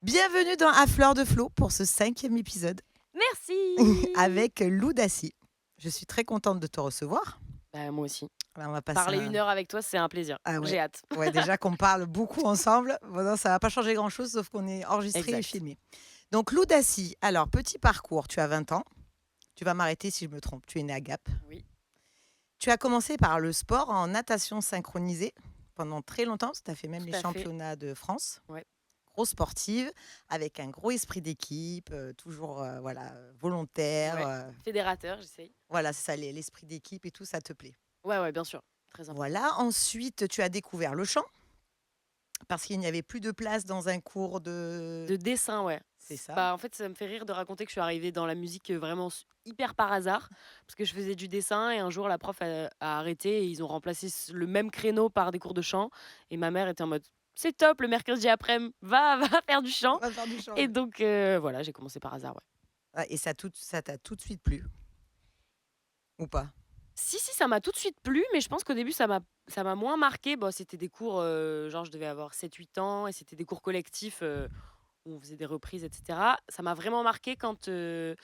Bienvenue dans À Fleur de Flow pour ce 5e épisode Merci! avec Lou Dassy. Je suis très contente de te recevoir. Bah, moi aussi. Là, on va passer Parler un... 1 heure avec toi, c'est un plaisir. Ah ouais. J'ai hâte. Ouais, déjà qu'on parle beaucoup ensemble. Bon, non, ça va pas changer grand-chose sauf qu'on est enregistré et Exact. filmé. Donc Lou Dassy, alors petit parcours, tu as 20 ans. Tu vas m'arrêter si je me trompe. Tu es né à Gap. Oui, Tu as commencé par le sport en natation synchronisée pendant très longtemps. Tu as fait même tout les à fait. championnats de France. Ouais. Grosse sportive, avec un gros esprit d'équipe, toujours voilà, volontaire. Ouais. Fédérateur, j'essaye. Voilà, c'est ça, l'esprit d'équipe et tout, ça te plaît. Ouais, ouais, bien sûr. Très important. Voilà, ensuite, tu as découvert le chant, parce qu'il n'y avait plus de place dans un cours de... De dessin, ouais. C'est ça. Bah, en fait, ça me fait rire de raconter que je suis arrivée dans la musique vraiment hyper par hasard. Parce que je faisais du dessin et un jour, la prof a arrêté et ils ont remplacé le même créneau par des cours de chant. Et ma mère était en mode, c'est top, le mercredi après-midi, va faire du On chant. va faire du chant. Et Ouais. donc, voilà, j'ai commencé par hasard, ouais. Ah, et ça t'a tout de suite plu, ou pas? Si, si, ça m'a tout de suite plu, mais je pense qu'au début, ça m'a moins marqué. Bon, c'était des cours, genre, je devais avoir 7 8 ans et c'était des cours collectifs, où on faisait des reprises et cetera. Ça m'a vraiment marqué quand, je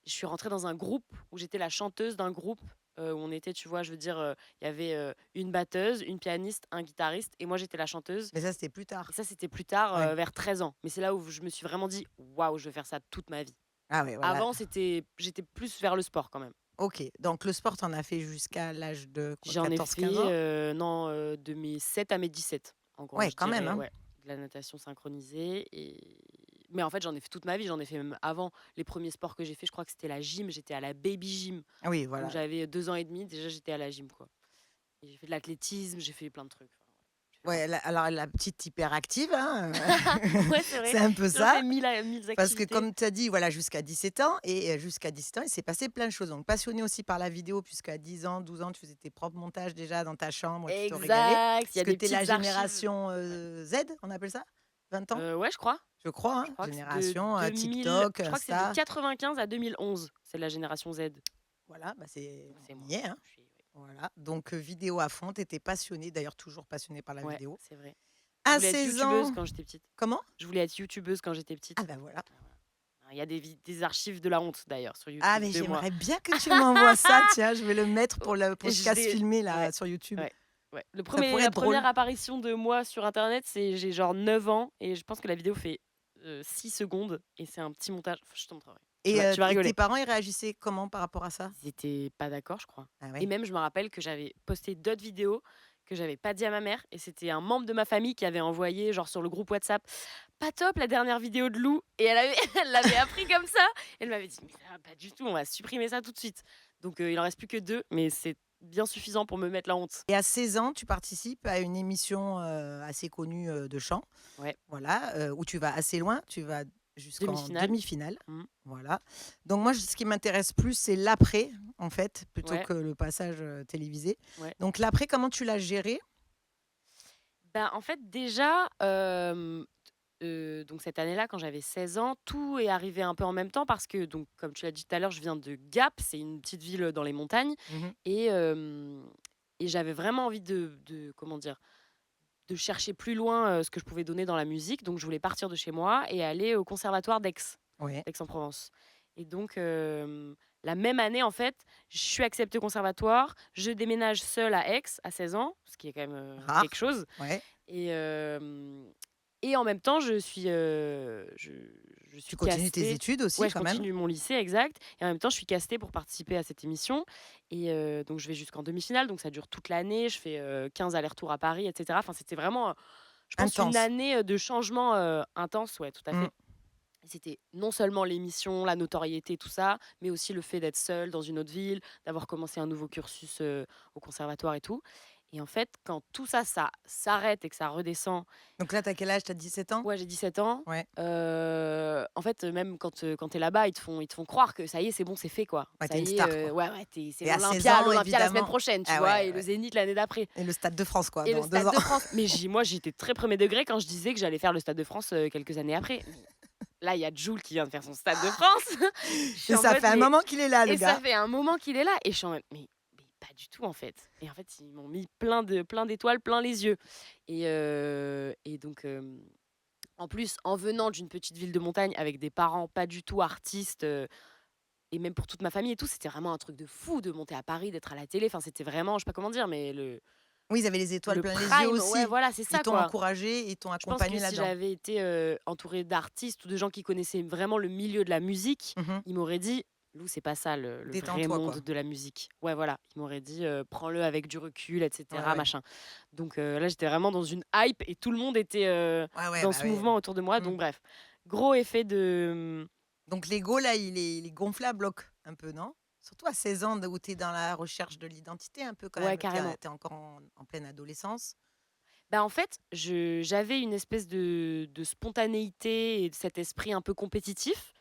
suis rentrée dans un groupe où j'étais la chanteuse d'un groupe, où on était, tu vois, je veux dire, il y avait, une batteuse, une pianiste, un guitariste et moi, j'étais la chanteuse Mais ça, c'était plus et tard. ça, c'était plus tard, Ouais. vers 13 ans. Mais c'est là où je me suis vraiment dit: «Waouh, je veux faire ça toute ma vie». Ah ouais, voilà. Avant, j'étais plus vers le sport quand même. Ok, donc le sport, t'en as fait jusqu'à l'âge de quoi, J'en ai 14-15 fait, ans? non, de mes 7 à mes 17, en gros, Ouais, je quand même, dirais, hein. ouais. De la natation synchronisée mais en fait, j'en ai fait toute ma vie, j'en ai fait même avant. Les premiers sports que j'ai fait, je crois que c'était la gym, j'étais à la baby gym. Ah oui, Donc voilà. j'avais 2 ans et demi, déjà j'étais à la gym, quoi. Et j'ai fait de l'athlétisme, j'ai fait plein de trucs, enfin, ouais, j'ai fait plein de Ouais, trucs. alors la petite hyperactive, hein, Ouais, c'est vrai, c'est un peu j'en fais ça. 1000 Parce que activités. comme tu as dit, voilà, jusqu'à 17 ans et jusqu'à 17 ans, il s'est passé plein de choses. Donc passionné aussi par la vidéo puisqu'à 10 ans, 12 ans, tu faisais tes propres montages déjà dans ta chambre, tu te régalais. Exact, il y Parce a que des tu es la petites archives. génération, Ouais. Z, on appelle ça? 20 ans? Ouais, je crois. Je crois, Je hein? crois que c'est de Génération, 2000, TikTok, je crois que c'est de Insta. 95 à 2011, c'est la génération Z. Voilà, bah c'est Donc c'est on moi. y est, hein? Je suis Ouais, Voilà, donc vidéo à fond, tu étais passionnée, d'ailleurs toujours passionnée par la ouais, vidéo. c'est vrai. Je À voulais être 16 youtubeuse ans quand j'étais petite. comment? Je voulais être youtubeuse quand j'étais Ah petite. bah voilà. Ah voilà. Il y a des archives de la honte d'ailleurs sur Ah YouTube mais de moi. j'aimerais bien que tu m'envoies ça, tiens, je vais le mettre Oh, pour le je podcast l'ai filmé là Ouais, sur YouTube. ouais, ouais. Ça pourrait La être drôle. première apparition de moi sur internet, c'est j'ai genre 9 ans et je pense que la vidéo fait, 6 secondes et c'est un petit montage. Je te montrerai. Tu Et vas tu vas tes rigoler. parents, ils réagissaient comment par rapport à ça? Ils étaient pas d'accord, je crois. Ah Et ouais? même, je me rappelle que j'avais posté d'autres vidéos que j'avais pas dit à ma mère et c'était un membre de ma famille qui avait envoyé, genre, sur le groupe WhatsApp: «Pas top la dernière vidéo de Lou» et elle avait elle l'avait appris comme ça. Elle m'avait dit: «Mais ça va pas du tout, on va supprimer ça tout de suite». Donc il en reste plus que 2, mais c'est bien suffisant pour me mettre la honte. Et à 16 ans, tu participes à une émission, assez connue, de chant, Ouais, voilà, où tu vas assez loin, tu vas jusqu'en demi-finale. demi-finale, Mmh. voilà. Donc moi, ce qui m'intéresse plus, c'est l'après, en fait, plutôt Ouais, que le passage, télévisé. ouais. Donc l'après, comment tu l'as géré? Bah, en fait, déjà, donc cette année-là, quand j'avais 16 ans, tout est arrivé un peu en même temps parce que donc comme tu l'as dit tout à l'heure, je viens de Gap, c'est une petite ville, dans les montagnes Mmh. et hem et j'avais vraiment envie de comment dire? De chercher plus loin, ce que je pouvais donner dans la musique, donc je voulais partir de chez moi et aller au conservatoire Ouais. d'Aix-en-Provence et donc la même année, en fait, je suis acceptée au conservatoire, je déménage seule à Aix à 16 ans, ce qui est quand même, quelque Rare. chose Ouais. et hem et en même temps, je Tu suis continues tes castée. études aussi Ouais, je quand même? continue mon lycée, exact et en même temps, je suis castée pour participer à cette émission et donc je vais jusqu'en demi-finale, donc ça dure toute l'année. Je fais, 15 allers-retours à Paris et cetera. Enfin, c'était vraiment, je pense une Intense. année, de changement, intense, ouais, tout à Mmh. fait. Et c'était non seulement l'émission, la notoriété, tout ça, mais aussi le fait d'être seule dans une autre ville, d'avoir commencé un nouveau cursus, au conservatoire et tout et en fait, quand tout ça, ça s'arrête et que ça redescend. Donc là, tu as quel âge? Tu as 17 ans? Ouais, j'ai 17 ans. Ouais. En fait, même quand tu es là-bas, ils te font croire que ça y est, c'est bon, c'est fait, quoi. Ouais, tu Ça es une y est, star, quoi. ouais, ouais, c'est Et à 16 ans, l'Olympia la semaine évidemment, prochaine, tu ah vois? ouais, Et le ouais, Zénith l'année d'après et le Stade de France, quoi, et le dans 2 Stade ans. de France. Mais moi, j'étais très premier degré quand je disais que j'allais faire le Stade de France, quelques années après. Mais là, il y a Jul qui vient de faire son Stade de France. Je suis Et en ça mode: fait un «Mais» moment qu'il est là, le et ça gars. fait un moment qu'il est là et je suis en mode: «Mais pas du tout, en fait» et en fait, ils m'ont mis plein d'étoiles plein les yeux et donc En plus, en venant d'une petite ville de montagne avec des parents pas du tout artistes, et même pour toute ma famille et tout, c'était vraiment un truc de fou de monter à Paris, d'être à la télé. Enfin, c'était vraiment, je sais pas comment dire, mais Oui, ils avaient les étoiles le plein les yeux prime, ouais, aussi. voilà, c'est Ils ça, t'ont quoi. encouragé, ils t'ont Je pense que accompagné si là-dedans. j'avais été, entourée d'artistes ou de gens qui connaissaient vraiment le milieu de la musique, Mmh. ils m'auraient dit: «Lou, c'est pas ça le vrai Détends-toi, monde quoi. de la musique». Ouais, voilà, ils m'auraient dit, «Prends-le avec du recul et Ouais, cetera, ouais. machin». Donc là, j'étais vraiment dans une hype et tout le monde était, Ouais, ouais, dans bah, ce ouais. mouvement autour de moi. Mmh. Donc bref, gros effet de, Donc l'ego là, il est gonflé à bloc un peu, non? Surtout à 16 ans où tu es dans la recherche de l'identité un peu quand ouais, même. Tu carrément. es encore en pleine adolescence. Bah, en fait, j'avais une espèce de spontanéité et de cet esprit un peu compétitif.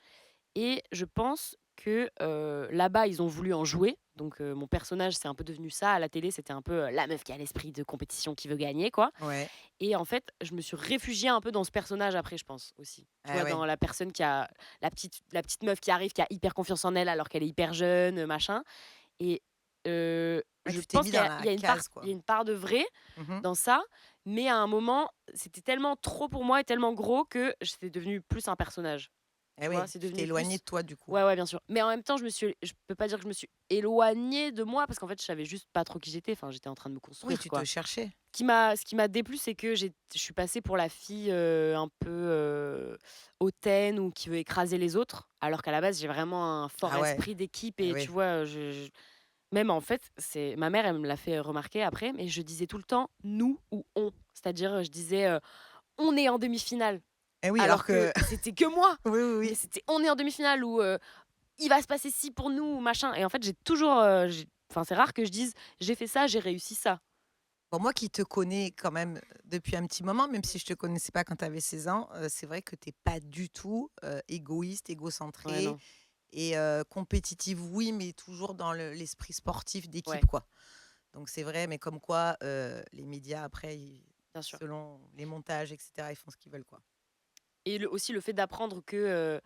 Et je pense que, là-bas, ils ont voulu en jouer. Donc, mon personnage, c'est un peu devenu ça. À la télé, c'était un peu, la meuf qui a l'esprit de compétition, qui veut gagner, quoi. Ouais. Et en fait, je me suis réfugiée un peu dans ce personnage après, je pense, aussi. Tu Ah vois, ouais. dans la personne qui a la petite meuf qui arrive, qui a hyper confiance en elle alors qu'elle est hyper jeune, machin. Et Ouais, je tu t'es pense mis qu'il y dans a il la y a une part case, il y a quoi. une part de vrai Mmh. dans ça, mais à un moment, c'était tellement trop pour moi et tellement gros que c'était devenu plus un personnage. Eh Tu vois? oui, C'est tu t'es devenu éloigné plus de toi du coup. ouais, ouais, bien sûr. Mais en même temps, je peux pas dire que je me suis éloignée de moi parce qu'en fait, je savais juste pas trop qui j'étais. Enfin, j'étais en train de me Oui, construire, tu te quoi. cherchais. Ce qui m'a déplu, c'est que je suis passée pour la fille, un peu, hautaine ou qui veut écraser les autres, alors qu'à la base, j'ai vraiment un fort Ah ouais, esprit d'équipe eh et tu oui. vois, même en fait, c'est ma mère, elle me l'a fait remarquer après, mais je disais tout le temps: «Nous» ou «on». C'est-à-dire, je disais, «On est en demi-finale», Eh oui, alors alors que que c'était que moi, oui, oui, mais oui. c'était: «On est en demi-finale» ou «Il va se passer ci pour nous» ou machin et en fait, j'ai toujours, enfin, c'est rare que je dise: «J'ai fait ça, j'ai réussi ça». Bon, moi qui te connais quand même, depuis un petit moment, même si je te connaissais pas quand tu avais 16 ans, c'est vrai que tu es pas du tout, égoïste, Ouais, égocentré non. et compétitive, oui, mais toujours dans l'esprit sportif d'équipe, Ouais, quoi. Donc c'est vrai, mais comme quoi, les médias après ils bien sûr. selon les montages et cetera, ils font ce qu'ils veulent, quoi. Et aussi le fait d'apprendre que,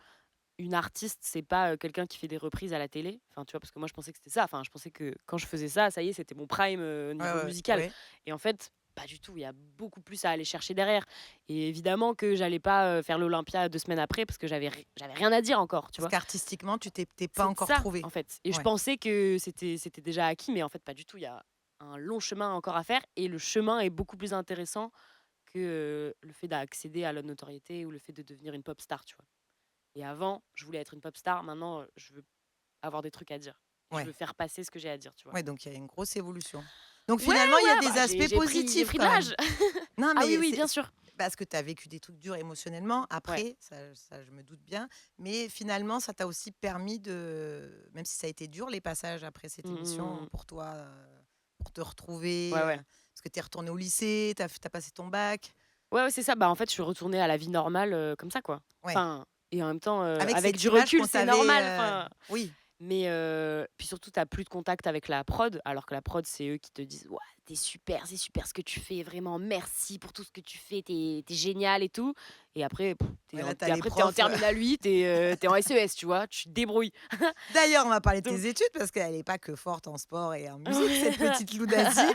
une artiste, c'est pas, quelqu'un qui fait des reprises à la télé. Enfin, tu vois? Parce que moi, je pensais que c'était ça. Enfin, je pensais que quand je faisais ça, ça y est, c'était mon prime, au Ouais, niveau ouais, ouais, musical. ouais. Et en fait, pas du tout. Il y a beaucoup plus à aller chercher derrière. Et évidemment que j'allais pas, faire l'Olympia 2 semaines après parce que j'avais rien à dire encore, tu Parce vois? qu'artistiquement, tu t'es pas C'est encore ça, trouvé. en fait. Et je Ouais. pensais que c'était déjà acquis, mais en fait, pas du tout. Il y a un long chemin encore à faire et le chemin est beaucoup plus intéressant que, le fait d'accéder à la notoriété ou le fait de devenir une pop star, tu vois? Et avant, je voulais être une pop star, maintenant, je veux avoir des trucs à dire. Je veux Ouais. faire passer ce que j'ai à dire, tu vois? Ouais, donc il y a une grosse évolution. Donc Ouais, finalement, il y a ouais, des bah, aspects j'ai positifs pris de quand même. l'âge. Non, Ah oui, mais oui, c'est bien sûr. parce que tu as vécu des trucs durs émotionnellement Ouais. après, ça je me doute bien, mais finalement, ça t'a aussi permis de même si ça a été dur les passages après cette Mmh, mmh, mmh, émission mmh. pour toi, pour te retrouver, Ouais, ouais. parce que tu es retournée au lycée, tu as passé ton bac. Ouais, ouais, c'est ça. Bah, en fait, je suis retournée à la vie normale, comme ça, quoi. Ouais, Enfin et en même temps, avec avec cette du image recul, qu'on c'est t'avait, normal, enfin. oui, Mais puis surtout, tu as plus de contact avec la prod, alors que la prod, c'est eux qui te disent: «Ouah, tu super, c'est super ce que tu fais, vraiment merci pour tout ce que tu fais, t'es génial et tout» et après, ouais, là, tu as tu les après tu en profs, terminale 8 et tu en SES, tu vois? Tu te débrouilles. D'ailleurs, on va parler de tes Donc études parce qu'elle est pas que forte en sport et en musique, cette petite Lou Dassy.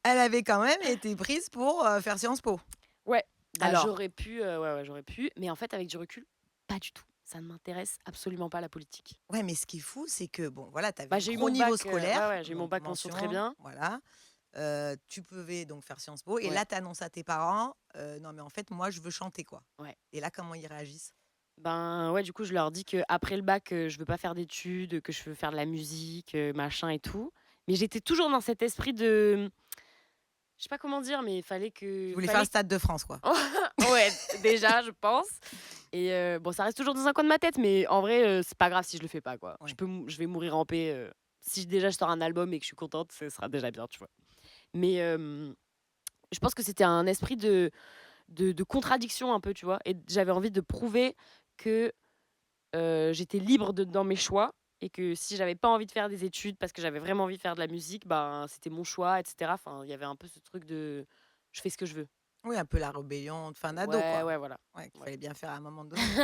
Elle avait quand même été prise pour, faire Sciences Po. ouais, bah, Alors? j'aurais pu, ouais, ouais, j'aurais pu, mais en fait, avec du recul, pas du tout. Ça ne m'intéresse absolument pas la politique. Ouais, mais ce qui est fou, c'est que bon, voilà, tu avais Bah, un j'ai eu gros mon niveau bac, ouais, scolaire, ouais, j'ai eu mon donc bac mention très mention, bien. voilà. Tu pouvais donc faire Sciences Po et Ouais, là, tu annonces à tes parents: «Non, mais en fait, moi, je veux chanter, quoi». ouais. Et là, comment ils réagissent? Ben, ouais, du coup, je leur dis qu'après le bac, je veux pas faire d'études, que je veux faire de la musique, machin et tout. Mais j'étais toujours dans cet esprit de, je sais pas comment dire, mais il fallait Tu que voulais faire le fallait Stade de France, quoi? ouais, déjà, je pense et bon, ça reste toujours dans un coin de ma tête, mais en vrai, c'est pas grave si je le fais pas, quoi. Ouais. Je vais mourir en paix, si déjà je sors un album et que je suis contente, ce sera déjà bien, tu vois? Mais je pense que c'était un esprit de contradiction un peu, tu vois? Et j'avais envie de prouver que j'étais libre dans mes choix et que si j'avais pas envie de faire des études parce que j'avais vraiment envie de faire de la musique, ben, c'était mon choix et cetera. Enfin, il y avait un peu ce truc de: «Je fais ce que je veux». Oui, un peu la rébellion de fin d'ado, Ouais, quoi. ouais, voilà. Ouais, qu'il Ouais. fallait bien faire à un moment donné.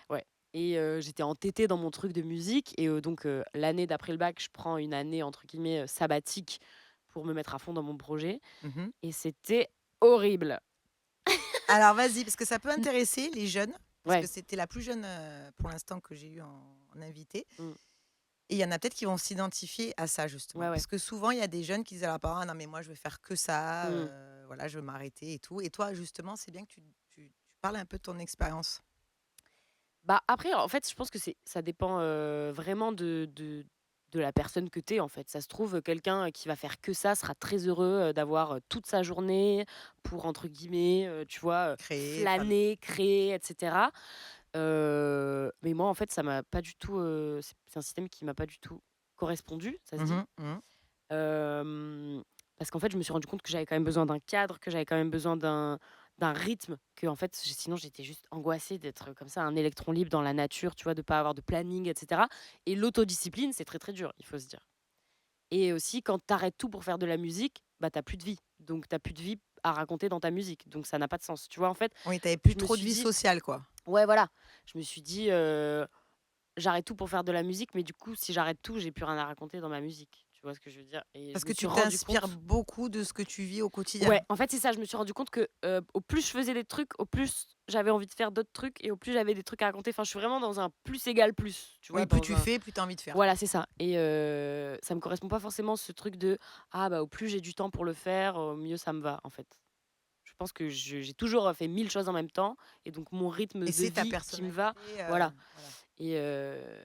Ouais et j'étais entêtée dans mon truc de musique et donc l'année d'après le bac, je prends une année entre guillemets, «sabbatique» pour me mettre à fond dans mon projet Mmh. et c'était horrible. Alors vas-y, parce que ça peut intéresser les jeunes, parce que Ouais. c'était la plus jeune, pour l'instant que j'ai eu en invité Mmh. et il y en a peut-être qui vont s'identifier à ça justement. Ouais, ouais. Parce que souvent, il y a des jeunes qui disent à leurs parents: «Ah non mais moi je veux faire que ça, Mmh. voilà, je veux m'arrêter et tout» et toi justement, c'est bien que tu parles un peu de ton expérience. Bah, après, en fait, je pense que ça dépend, vraiment de la personne que tu es, en fait. Ça se trouve, quelqu'un qui va faire que ça sera très heureux, d'avoir, toute sa journée pour, entre guillemets, tu vois, Créer, faire des flâner, créer et cetera. Mais moi, en fait, ça m'a pas du tout, c'est un système qui m'a pas du tout correspondu, ça se dit? mmh mh. Hem, Parce qu'en fait, je me suis rendu compte que j'avais quand même besoin d'un cadre, que j'avais quand même besoin d'un rythme, que en fait, sinon j'étais juste angoissée d'être comme ça, un électron libre dans la nature, tu vois? De pas avoir de planning et cetera et l'autodiscipline, c'est très, très dur, il faut se dire et aussi quand tu arrêtes tout pour faire de la musique, bah, tu as plus de vie. Donc tu as plus de vie à raconter dans ta musique, donc ça n'a pas de sens, tu vois? En fait, Oui, tu avais plus je me trop de suis vie dit sociale quoi. ouais, voilà, je me suis dit, «J'arrête tout pour faire de la musique», mais du coup, si j'arrête tout, j'ai plus rien à raconter dans ma musique. Tu vois ce que je veux dire? Et Parce je me que suis tu rendu t'inspires compte beaucoup de ce que tu vis au quotidien. ouais, en fait, c'est ça, je me suis rendu compte que, au plus je faisais des trucs, au plus j'avais envie de faire d'autres trucs et au plus j'avais des trucs à raconter. Enfin, je suis vraiment dans un plus égale plus, tu vois? Oui, plus Dans tu un fais, plus tu as envie de faire voilà, quoi. c'est ça et ça me correspond pas forcément ce truc de: «Ah bah, au plus j'ai du temps pour le faire, au mieux ça me va», en fait. Je pense que j'ai toujours, fait 1000 choses en même temps et donc mon rythme Et de c'est ta vie qui me va, personnalité, voilà voilà. et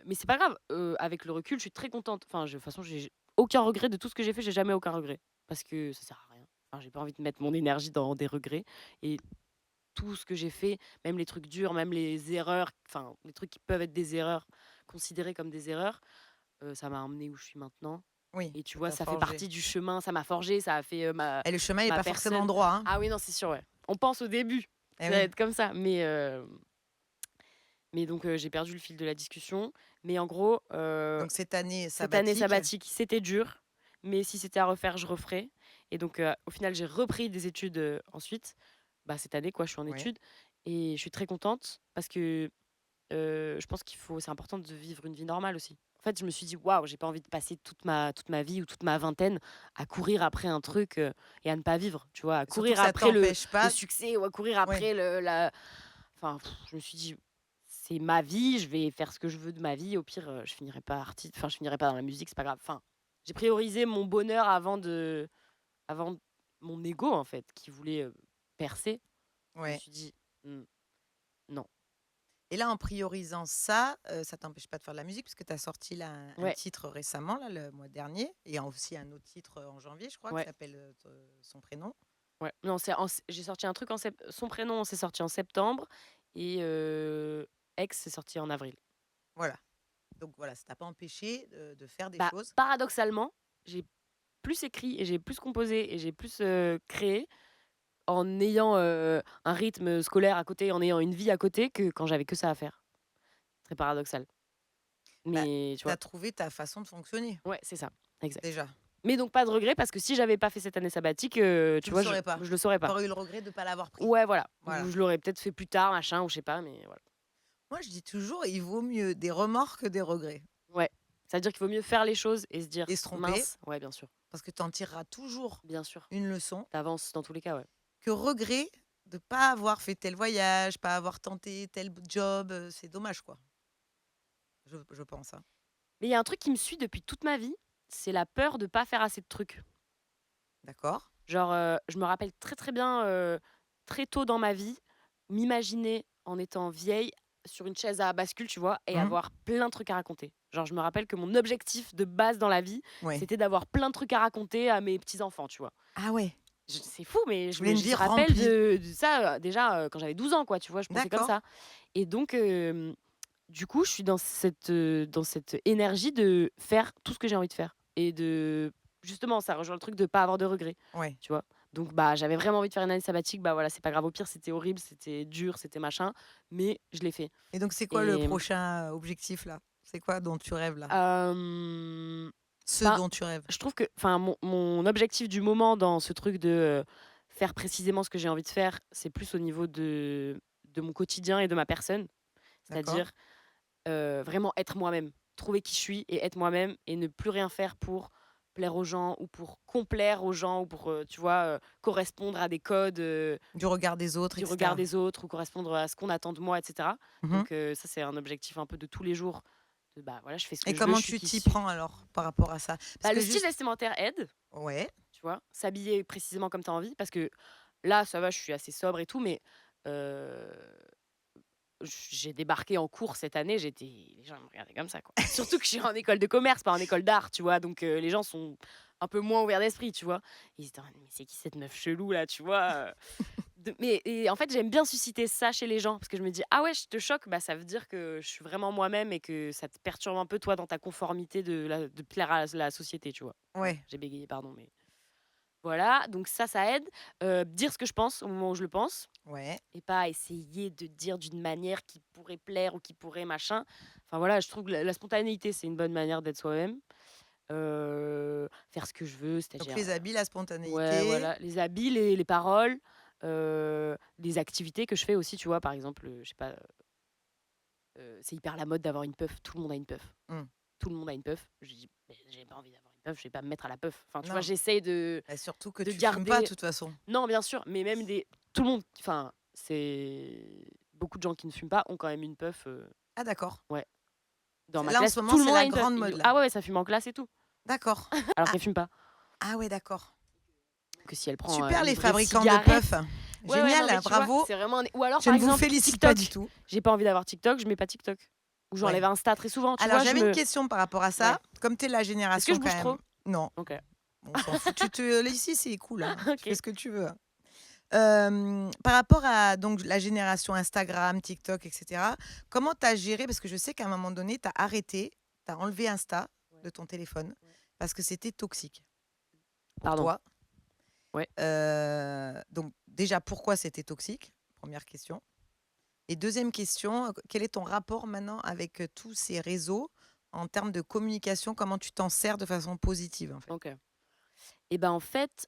mais c'est pas grave, avec le recul, je suis très contente. Enfin, je de toute façon, j'ai aucun regret de tout ce que j'ai fait, j'ai jamais aucun regret parce que ça sert à rien. Enfin, j'ai pas envie de mettre mon énergie dans des regrets et tout ce que j'ai fait, même les trucs durs, même les erreurs, enfin, les trucs qui peuvent être des erreurs, considérées comme des erreurs, ça m'a emmenée où je suis maintenant Oui, et tu ça vois, t'a ça fait forgé. partie du chemin, ça m'a forgé, ça a fait, Et le chemin est ma pas forcément personne. droit, hein. Ah oui, non, c'est sûr, ouais. On pense au début que Eh ça va oui. être comme ça, mais donc j'ai perdu le fil de la discussion. Mais en gros, Donc cette année cette année sabbatique, sabbatique, c'était dur, mais si c'était à refaire, je referais et donc au final, j'ai repris des études, ensuite. Bah, cette année, quoi, je suis en ouais, études et je suis très contente parce que, je pense c'est important de vivre une vie normale aussi. En fait, je me suis dit: «Waouh, j'ai pas envie de passer toute ma vie ou toute ma vingtaine à courir après un truc, et à ne pas vivre», tu vois? À surtout courir que ça après t'empêche le pas succès ou à courir oui, après le la enfin, je me suis dit: «C'est ma vie, je vais faire ce que je veux de ma vie, au pire, je finirai pas artiste enfin, je finirai pas dans la musique, c'est pas grave». Enfin, j'ai priorisé mon bonheur avant mon ego, en fait, qui voulait, percer. Je me ouais. suis dit: «Mmh, non». Et là, en priorisant ça, ça t'empêche pas de faire de la musique puisque tu as sorti là un Ouais, titre récemment, là, le mois dernier et aussi un autre titre, en janvier, je crois, qui ouais, s'appelle, te Son prénom. ouais. Non, j'ai sorti un truc en son prénom, c'est sorti en septembre et Ex, c'est sorti en avril. Voilà. Donc voilà, ça t'a pas empêché de faire des Bah, choses. paradoxalement, j'ai plus écrit et j'ai plus composé et j'ai plus, créé en ayant, un rythme scolaire à côté, en ayant une vie à côté que quand j'avais que ça à faire. Très paradoxal. Bah, Mais tu tu as vois? trouvé ta façon de fonctionner, Ouais, c'est ça, exact. déjà. Mais donc pas de regret parce que si j'avais pas fait cette année sabbatique, Tu tu le vois, saurais pas. je le saurais Tu pas. aurais eu le regret de ne pas l'avoir pris. Ouais, voilà. Ou Voilà. je l'aurais peut-être fait plus tard, machin, ou je sais pas, mais voilà. Moi, je dis toujours: «Il vaut mieux des remords que des regrets» Ouais. Ça veut dire qu'il vaut mieux faire les choses et se et dire: se tromper «Mince», ouais, bien sûr, parce que tu en tireras toujours bien sûr. une leçon, Tu avances dans tous les cas, ouais. que regret de pas avoir fait tel voyage, pas avoir tenté tel job, c'est dommage, quoi. Je pense, hein. Mais il y a un truc qui me suit depuis toute ma vie, c'est la peur de pas faire assez de trucs. D'accord? Genre, je me rappelle très, très bien, très tôt dans ma vie, m'imaginer en étant vieille sur une chaise à bascule, tu vois? Et Mmh. avoir plein de trucs à raconter. Genre, je me rappelle que mon objectif de base dans la vie, Ouais. c'était d'avoir plein de trucs à raconter à mes petits-enfants, tu vois? Ah ouais, C'est fou, mais tu voulais une je vie me rappelle remplie. de ça, déjà, quand j'avais 12 ans, quoi, tu vois? Je pensais comme D'accord. ça et donc du coup, je suis dans cette énergie de faire tout ce que j'ai envie de faire et de justement, ça rejoint le truc de pas avoir de regrets, Ouais tu vois? Donc bah, j'avais vraiment envie de faire une année sabbatique, bah, voilà, c'est pas grave, au pire, c'était horrible, c'était dur, c'était machin, mais je l'ai fait et donc c'est quoi le et prochain objectif, là? C'est quoi dont tu rêves, là? hem, Ce ben, dont tu rêves? je trouve que enfin, mon objectif du moment dans ce truc de, faire précisément ce que j'ai envie de faire, c'est plus au niveau de mon quotidien et de ma personne. D'accord. C'est-à-dire vraiment être moi-même. Trouver qui je suis et être moi-même et ne plus rien faire pour, plaire aux gens ou pour complaire aux gens ou pour, tu vois, correspondre à des codes, Du regard des autres et du regard cetera. des autres ou correspondre à ce qu'on attend de moi et cetera. Mmh. Donc ça, c'est un objectif un peu de tous les jours de, bah, voilà, je fais ce que Et je veux, comment je suis tu qui t'y suis. prends alors, par rapport à ça? Parce Bah, le que style juste vestimentaire aide, ouais, tu vois? S'habiller précisément comme tu as envie parce que là, ça va, je suis assez sobre et tout, mais heu, j'ai débarqué en cours cette année, les gens ils me regardaient comme ça, quoi. Surtout que je suis en école de commerce, pas en école d'art, tu vois? Donc les gens sont un peu moins ouverts d'esprit, tu vois? Ils étaient en mode: «Mais c'est qui cette meuf chelou là?» tu vois? Mais en fait, j'aime bien susciter ça chez les gens parce que je me dis: «Ah ouais, je te choque, bah, ça veut dire que je suis vraiment moi-même et que ça te perturbe un peu toi dans ta conformité de plaire à la société», tu vois? Voilà, ouais, j'ai bégayé, pardon, mais voilà, donc ça aide. Dire ce que je pense au moment où je le pense ouais. et pas essayer de dire d'une manière qui pourrait plaire ou qui pourrait machin. Enfin voilà, je trouve que la spontanéité, c'est une bonne manière d'être soi-même. Faire ce que je veux, Donc c'est-à-dire, les habits, la ouais, spontanéité. voilà, les habits, les paroles, les activités que je fais aussi, tu vois? Par exemple, je sais pas, c'est hyper la mode d'avoir une puff, tout le monde a une puff. Mmh. Tout le monde a une puff. Je dis: «Mais j'ai pas envie d'avoir une puff, je vais pas me mettre à la puff». Enfin, tu vois? Non, J'essaye de bah, surtout que de tu fumes pas de garder toute façon. non, bien sûr, mais même des tout le monde enfin, c'est beaucoup de gens qui ne fument pas ont quand même une puff, Ah d'accord. ouais. Dans ma Là, en ce classe, moment, tout le c'est monde a la une puff. grande Ils mode là. ah ouais, ouais, ça fume en classe et tout, D'accord. alors Ah, qu'elle fume pas. ah ouais, d'accord. Que si elle prend, Super une les vraie fabricants de puffs. cigarette ouais, ouais, non, Génial, mais tu vois? bravo. C'est vraiment un ou alors, Je par ne vous exemple, félicite pas du TikTok. tout. J'ai pas envie d'avoir TikTok, je mets pas TikTok. Ou Ouais. j'enlève Insta très souvent, tu Alors vois? Je j'avais une me question par rapport à ouais. ça. Comme tu es la Est-ce que génération je quand bouge même trop? non, OK. on s'en fout. Tu te ici, c'est cool, hein. Tu fais OK. ce que tu veux, hein. Par rapport à donc la génération Instagram, TikTok et cetera, comment tu as géré? Parce que je sais qu'à un moment donné, tu as arrêté, tu as enlevé Insta Ouais, de ton téléphone ouais. parce que c'était toxique pour Pardon. toi. Ouais. Donc déjà, pourquoi c'était toxique? Première question. Et deuxième question, quel est ton rapport maintenant avec, tous ces réseaux en termes de communication? Comment tu t'en sers de façon positive, en fait? OK. Et ben, en fait,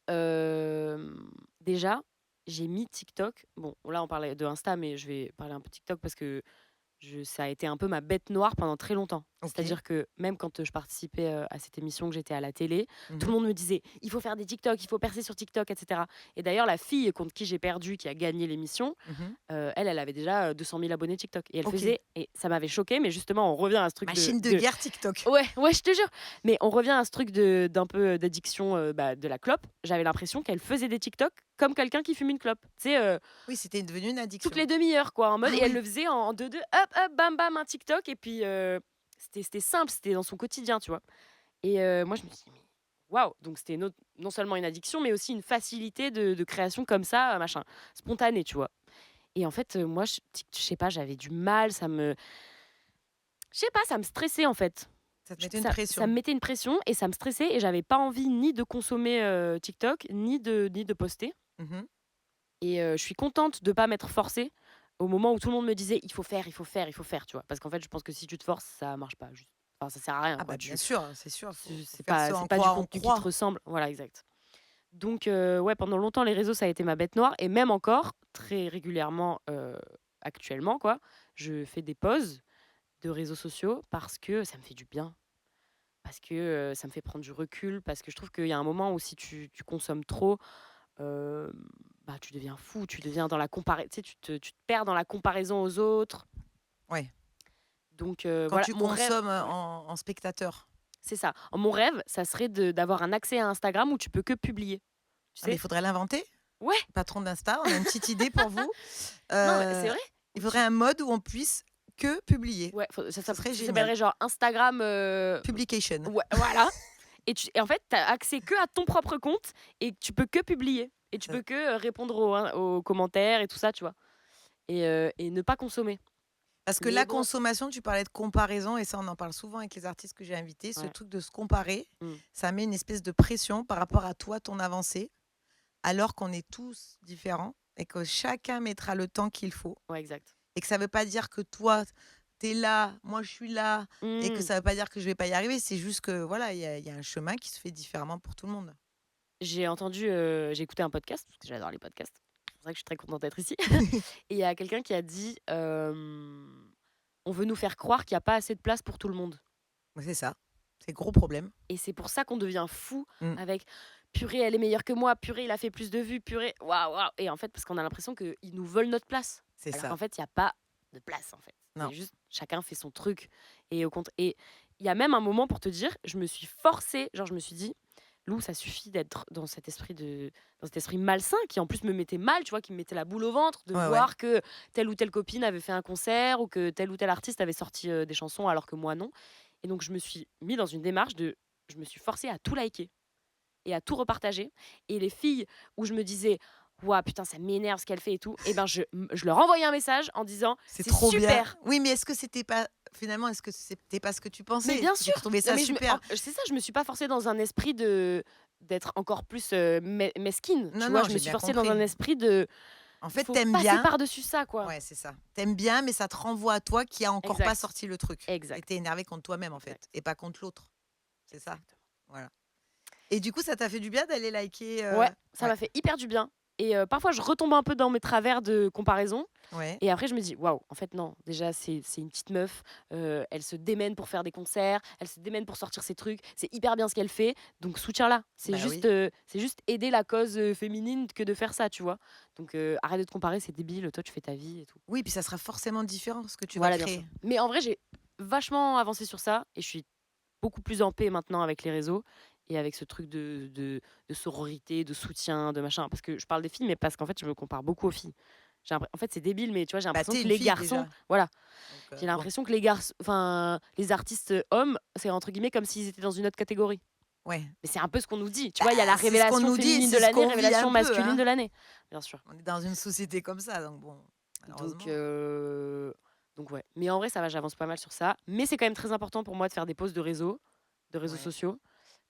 déjà, j'ai mis TikTok bon, là, on parlait de Insta, mais je vais parler un peu de TikTok parce que ça a été un peu ma bête noire pendant très longtemps. OK. C'est-à-dire que même quand, je participais, à cette émission, que j'étais à la télé, tout le Mmh. monde me disait: «Il faut faire des TikTok, il faut percer sur TikTok» et cetera. Et d'ailleurs la fille contre qui j'ai perdu, qui a gagné l'émission, Mmh. elle avait déjà, 200 000 abonnés TikTok et elle OK. faisait et ça m'avait choquée, mais justement on revient à ce truc Machine de de guerre TikTok. ouais, ouais, je te jure, mais on revient à ce truc d'un peu, d'addiction, bah, de la clope. J'avais l'impression qu'elle faisait des TikTok comme quelqu'un qui fume une clope. Tu sais, Oui, c'était devenu une toutes addiction. les demi-heures quoi, en mode Ah et elle ouais. le faisait en 2-2, hop, hop, bam, bam, un TikTok et puis, c'était simple, c'était dans son quotidien, tu vois? Et moi je me suis dit: «Mais waouh!» donc c'était non seulement une addiction, mais aussi une facilité de création comme ça, machin, spontanée, tu vois? Et en fait, moi je sais pas, j'avais du mal, je sais pas, ça me stressait en fait. Ça te J mettait une ça pression. me mettait une pression et ça me stressait et j'avais pas envie ni de consommer, TikTok, ni de poster Mmh. et je suis contente de pas m'être forcée au moment où tout le monde me disait: «Il faut faire, il faut faire, il faut faire», tu vois? Parce qu'en fait, je pense que si tu te forces, ça marche pas juste. Enfin, ça sert à rien Ah quoi, bah, bien sûr, c'est sûr, faut c'est faire ce c'est en pas du quoi on contenu qui te croit. ressemble. Voilà, exact. Donc ouais, pendant longtemps, les réseaux, ça a été ma bête noire et même encore, très régulièrement, actuellement quoi, je fais des pauses de réseaux sociaux parce que ça me fait du bien. Parce que, ça me fait prendre du recul, parce que je trouve qu'il y a un moment où si tu consommes trop, hem, bah, tu deviens fou, tu deviens dans la comparaison. Tu sais, tu te perds dans la comparaison aux autres. Ouais. Donc Quand voilà, tu mon rêve consommes, ouais, en spectateur. c'est ça. Mon rêve, ça serait d'avoir un accès à Instagram où tu peux que publier, tu Ah mais il sais? faudrait l'inventer. Ouais, Patron d'Insta, on a une petite idée pour vous. non, mais c'est Heu, vrai. il Où faudrait un mode où on puisse que publier. ouais, faut Ce serait ça génial. s'appellerait genre Instagram, Publication. ouais, voilà et en fait, tu as accès que à ton propre compte et tu peux que publier et tu Ça peux que, répondre aux commentaires et tout ça, tu vois? Et ne pas consommer. parce que Mais la bon consommation, tu parlais de comparaison et ça, on en parle souvent avec les artistes que j'ai invités. Ce ouais, truc de se comparer, mmh, ça met une espèce de pression par rapport à toi, ton avancée, alors qu'on est tous différents et que chacun mettra le temps qu'il faut ouais, exact. et que ça veut pas dire que toi, tu es là, moi je suis là et que Mmh. ça veut pas dire que je vais pas y arriver. C'est juste que voilà, il y a un chemin qui se fait différemment pour tout le monde. J'ai écouté un podcast, parce que j'adore les podcasts. C'est pour ça que je suis très contente d'être ici et il y a quelqu'un qui a dit, «On veut nous faire croire qu'il y a pas assez de place pour tout le monde». Ouais, c'est ça, C'est gros problème. Et c'est pour ça qu'on devient fou Mmh. avec: «Purée, elle est meilleure que moi, purée, il a fait plus de vues, purée, waouh, waouh» et en fait, parce qu'on a l'impression qu'ils nous volent notre place. C'est Alors qu'en ça. fait, il y a pas de place, en fait. C'est Non. juste chacun fait son truc et au contre et il y a même un moment pour te dire, je me suis forcée, genre je me suis dit: «Lou, ça suffit d'être dans cet esprit malsain» qui en plus me mettait mal, tu vois? Qui me mettait la boule au ventre de Ouais, ouais. voir que telle ou telle copine avait fait un concert ou que tel ou tel artiste avait sorti, des chansons alors que moi non et donc je me suis mis dans une démarche de je me suis forcée à tout liker et à tout repartager et les filles où je me disais: «Waouh, putain, ça m'énerve ce qu'elle fait et tout» et ben, je leur envoyais un message en disant: C'est «C'est trop bien. super!» Oui, mais est-ce que c'était pas finalement, est-ce que c'était pas ce que tu Mais pensais? bien C'est que sûr! tu trouvais Non, ça mais super? c'est ça, je me suis pas forcée dans un esprit d'être encore plus, mesquine, Non, tu vois? non, Je me j'ai suis bien forcée dans compris. un esprit de En il fait, faut t'aimes passer bien. par-dessus ça, quoi. Ouais, c'est ça. T'aimes bien, mais ça te renvoie à toi qui a encore pas Exact, sorti le truc et exact, tu énervé contre toi-même, en fait exact, et pas contre l'autre. C'est ça? exactement. Voilà et du coup, ça t'a fait du bien d'aller liker, Ouais, ça ouais, m'a fait hyper du bien et parfois je retombe un peu dans mes travers de comparaison. ouais, Et après, je me dis: «Waouh, en fait, non, déjà, c'est une petite meuf, elle se démène pour faire des concerts, elle se démène pour sortir ses trucs, c'est hyper bien ce qu'elle fait, donc soutiens-la». bah, oui. C'est juste aider la cause, féminine que de faire ça, tu vois? Donc arrête de te comparer, c'est débile, toi, tu fais ta vie et tout. Oui, puis ça sera forcément différent ce que tu vas Voilà, bien sûr. créer. Mais en vrai, j'ai vachement avancé sur ça et je suis beaucoup plus en paix maintenant avec les réseaux et avec ce truc de sororité, de soutien, de machin. Parce que je parle des filles, mais parce qu'en fait, je me compare beaucoup aux filles. En fait, c'est débile, mais tu vois, j'ai Bah, l'impression tu que une les fille garçons, déjà, voilà, donc j'ai bon, l'impression que les garçons, enfin, les artistes hommes, c'est entre guillemets comme s'ils étaient dans une autre catégorie. ouais. Mais c'est un peu ce qu'on nous dit. Tu Bah, vois, il y a la c'est ce qu'on révélation nous dit et féminine de c'est ce l'année, qu'on vit révélation un peu, masculine hein. de l'année. Bien sûr. On est dans une société comme ça, donc bon, Donc, malheureusement. euh, donc ouais. Mais en vrai, ça va, j'avance pas mal sur ça. Mais c'est quand même très important pour moi de faire des pauses de réseaux Ouais. sociaux.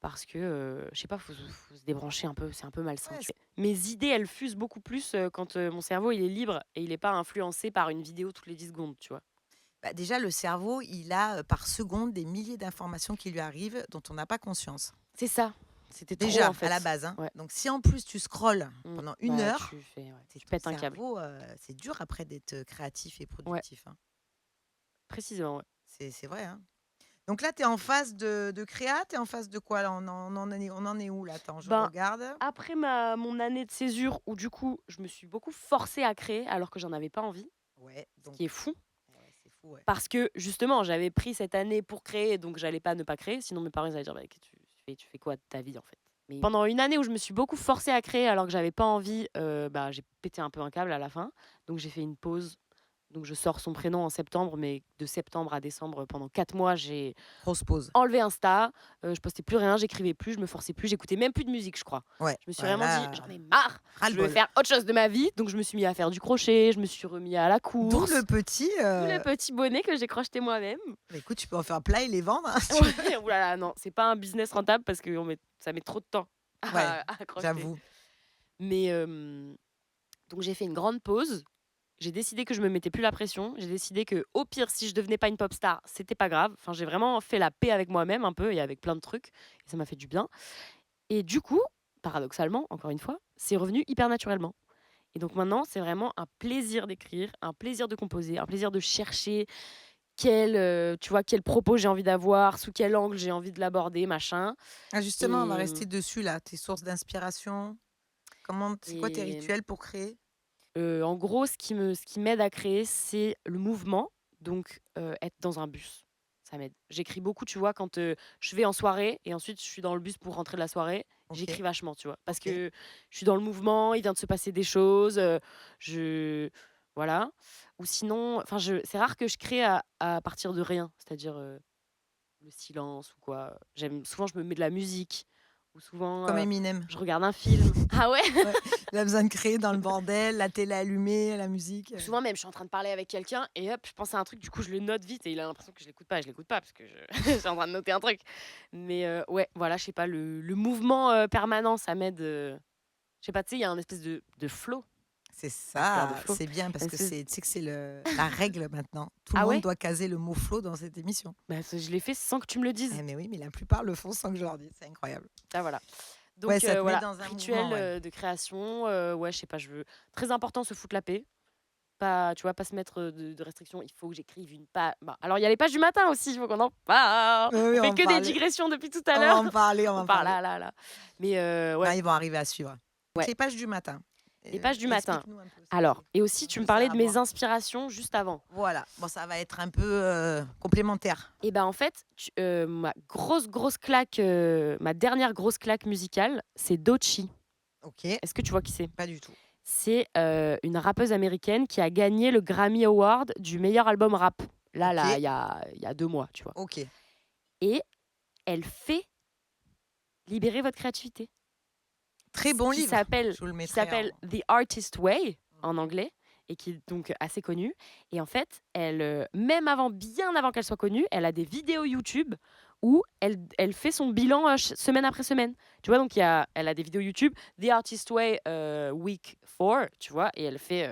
Parce que, je sais pas, faut se débrancher un peu, c'est un peu malsain, Ouais, tu vois? Mes idées, elles fusent beaucoup plus, quand, mon cerveau, il est libre et il est pas influencé par une vidéo toutes les 10 secondes, tu vois? bah, déjà, le cerveau, il a, par seconde, des milliers d'informations qui lui arrivent dont on n'a pas conscience. C'est ça, c'était trop, en Déjà, à la fait. base, hein. Ouais. Donc si en plus tu scrolles Mmh. pendant une Bah, heure, c'est tu ton pètes un câble. cerveau, c'est dur après d'être, créatif et Ouais, productif, hein. précisément, ouais. C'est vrai, hein. Donc là, tu es en phase de créa? Tu es en phase de quoi là? On en est où là? Attends, je Ben, regarde. après mon année de césure où du coup, je me suis beaucoup forcée à créer alors que j'en avais pas envie, Ouais, ce donc qui est fou. eh ouais, c'est fou, ouais. Parce que justement, j'avais pris cette année pour créer, donc j'allais pas ne pas créer, sinon mes parents ils allaient dire: «Bah, tu fais quoi de ta vie, en fait?» Mais pendant une année où je me suis beaucoup forcée à créer alors que j'avais pas envie, bah, j'ai pété un peu un câble à la fin, donc j'ai fait une pause. Donc je sors son prénom en septembre, mais de septembre à décembre, pendant 4 mois, j'ai Grosse pause. enlevé Insta, je postais plus rien, j'écrivais plus, je me forçais plus, j'écoutais même plus de musique, je crois. Ouais, Je me suis ouais, vraiment dit: là, «J'en ai marre, je veux ras-le-bol. faire autre chose de ma vie», donc je me suis mis à faire du crochet, je me suis remis à la D'où le course, petit, d'où le petit bonnet que j'ai crocheté moi-même. bah, écoute, tu peux en faire plein et les vendre, hein, si tu veux. Ouais, ouh là là, non, c'est pas un business rentable parce que ça met trop de temps Ouais, à crocheter. j'avoue. Mais donc j'ai fait une grande pause. J'ai décidé que je me mettais plus la pression. J'ai décidé que, au pire, si je devenais pas une pop star, c'était pas grave. Enfin, j'ai vraiment fait la paix avec moi-même un peu et avec plein de trucs. Et ça m'a fait du bien. Et du coup, paradoxalement, encore une fois, c'est revenu hyper naturellement. Et donc maintenant, c'est vraiment un plaisir d'écrire, un plaisir de composer, un plaisir de chercher tu vois, quel propos j'ai envie d'avoir, sous quel angle j'ai envie de l'aborder, machin. Ah justement, on va Et, rester dessus là, tes sources d'inspiration. Comment c'est quoi tes et rituels pour créer? En gros, ce qui m'aide à créer, c'est le mouvement, donc être dans un bus, ça m'aide. J'écris beaucoup, tu vois, quand, je vais en soirée et ensuite je suis dans le bus pour rentrer de la soirée, j'écris OK, vachement, tu vois? Parce OK. que je suis dans le mouvement, il vient de se passer des choses, je voilà. Ou sinon, enfin je c'est rare que je crée à partir de rien, c'est-à-dire, le silence ou quoi. Souvent je me mets de la musique ou souvent, Comme Eminem. je regarde un film. Ah ouais? Ouais, il a besoin de créer dans le bordel, la télé allumée, la musique, Ou souvent même, je suis en train de parler avec quelqu'un et hop, je pense à un truc, du coup, je le note vite et il a l'impression que je l'écoute pas. Je l'écoute pas parce que je je suis en train de noter un truc. Mais ouais, voilà, je sais pas, le mouvement, permanent, ça m'aide, je sais pas, tu sais, il y a un espèce de flow, c'est un fleur de ça, flow, c'est bien parce une que espèce c'est tu sais que c'est le la règle maintenant. Tout le ah monde ouais? doit caser le mot flow dans cette émission. Bah, je l'ai fait sans que tu me le dises. Eh mais oui, mais la plupart le font sans que je leur dise, c'est incroyable. Ah voilà. Ouais, Donc ça te met voilà, dans un mouvement, rituel, ouais. de création, ouais, je sais pas, je veux très important se foutre la paix. pas, tu vois, pas se mettre de restrictions. Il faut que j'écrive une page. Bah, alors, il y a les pages du matin aussi, il faut qu'on en parle. Oui, On oui, fait on va en que des parler. digressions depuis tout à On va l'heure. en parler, on va On en parle parler. là, là, là. Mais Non, ouais, ils vont arriver à suivre. Donc ouais, les pages du matin. les pages du matin. Explique-nous un peu ce que Alors, c'est. et aussi, On tu me peut parlais de mes savoir. inspirations juste avant. Voilà. Bon, ça va être un peu complémentaire. Et ben en fait, ma grosse claque, ma dernière grosse claque musicale, c'est Doechii. Ok, Est-ce que tu vois qui c'est? pas du tout. C'est une rappeuse américaine qui a gagné le Grammy Award du meilleur album rap. Ok, Là, il y a 2 mois, tu vois. ok. Et elle fait libérer votre créativité. Très bon Qui livre. s'appelle Je vous le qui mettrai s'appelle en. The Artist Way en Mhm. anglais et qui est donc assez connue. Et en fait, elle, même bien avant qu'elle soit connue, elle a des vidéos YouTube où elle fait son bilan semaine après semaine. Tu vois, donc elle a des vidéos YouTube, The Artist Way Week 4, tu vois, et elle fait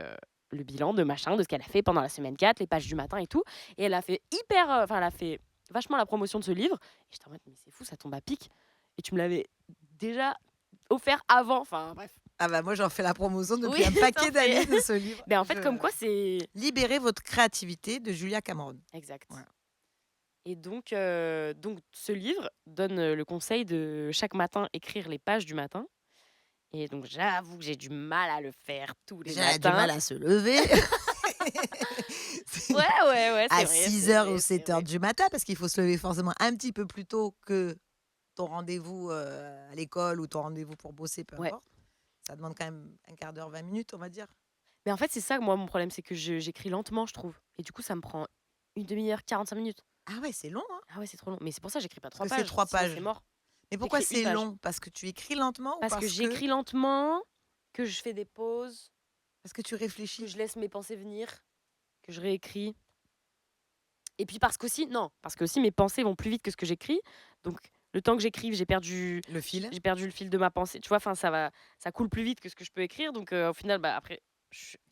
le bilan de machin, de ce qu'elle a fait pendant la semaine 4, les pages du matin et tout. Et elle a fait elle a fait vachement la promotion de ce livre. Et j'étais en mode, mais c'est fou, ça tombe à pic. Et tu me l'avais déjà offert avant. Enfin, bref. Ah bah moi j'en fais la promotion Oui, depuis un t'en paquet fais. d'années de ce livre. Mais en fait, comme quoi, c'est Libérez votre créativité de Julia Cameron. exact. Voilà. Et donc, ce livre donne le conseil de chaque matin écrire les pages du matin. Et donc, j'avoue que j'ai du mal à le faire tous les Déjà, elle a du matins. mal à se lever. Ouais, ouais, ouais, c'est À vrai, 6 c'est heures vrai, ou c'est 7 heures vrai. du matin, parce qu'il faut se lever forcément un petit peu plus tôt que ton rendez-vous à l'école ou ton rendez-vous pour bosser, peu Ouais. importe. Ça demande quand même un quart d'heure, 20 minutes, on va dire. Mais en fait, c'est ça, moi, mon problème, c'est que j'écris lentement, je trouve. Et du coup, ça me prend une demi-heure, 45 minutes. Ah ouais, c'est long, hein, Ah ouais, c'est trop long. Mais c'est pour ça que j'écris pas parce 3 que c'est pages. 3 Sinon, c'est pages. mort. Mais pourquoi J'écris une c'est page. long? Parce que tu écris lentement ou Parce que j'écris lentement, que je fais des pauses, parce que tu que réfléchis? je laisse mes pensées venir, que je réécris. Et puis parce qu'aussi, non, parce que aussi mes pensées vont plus vite que ce que j'écris. Donc le temps que j'écrive, Le fil? j'ai perdu le fil de ma pensée. Tu vois, enfin ça coule plus vite que ce que je peux écrire. Donc au final, bah après,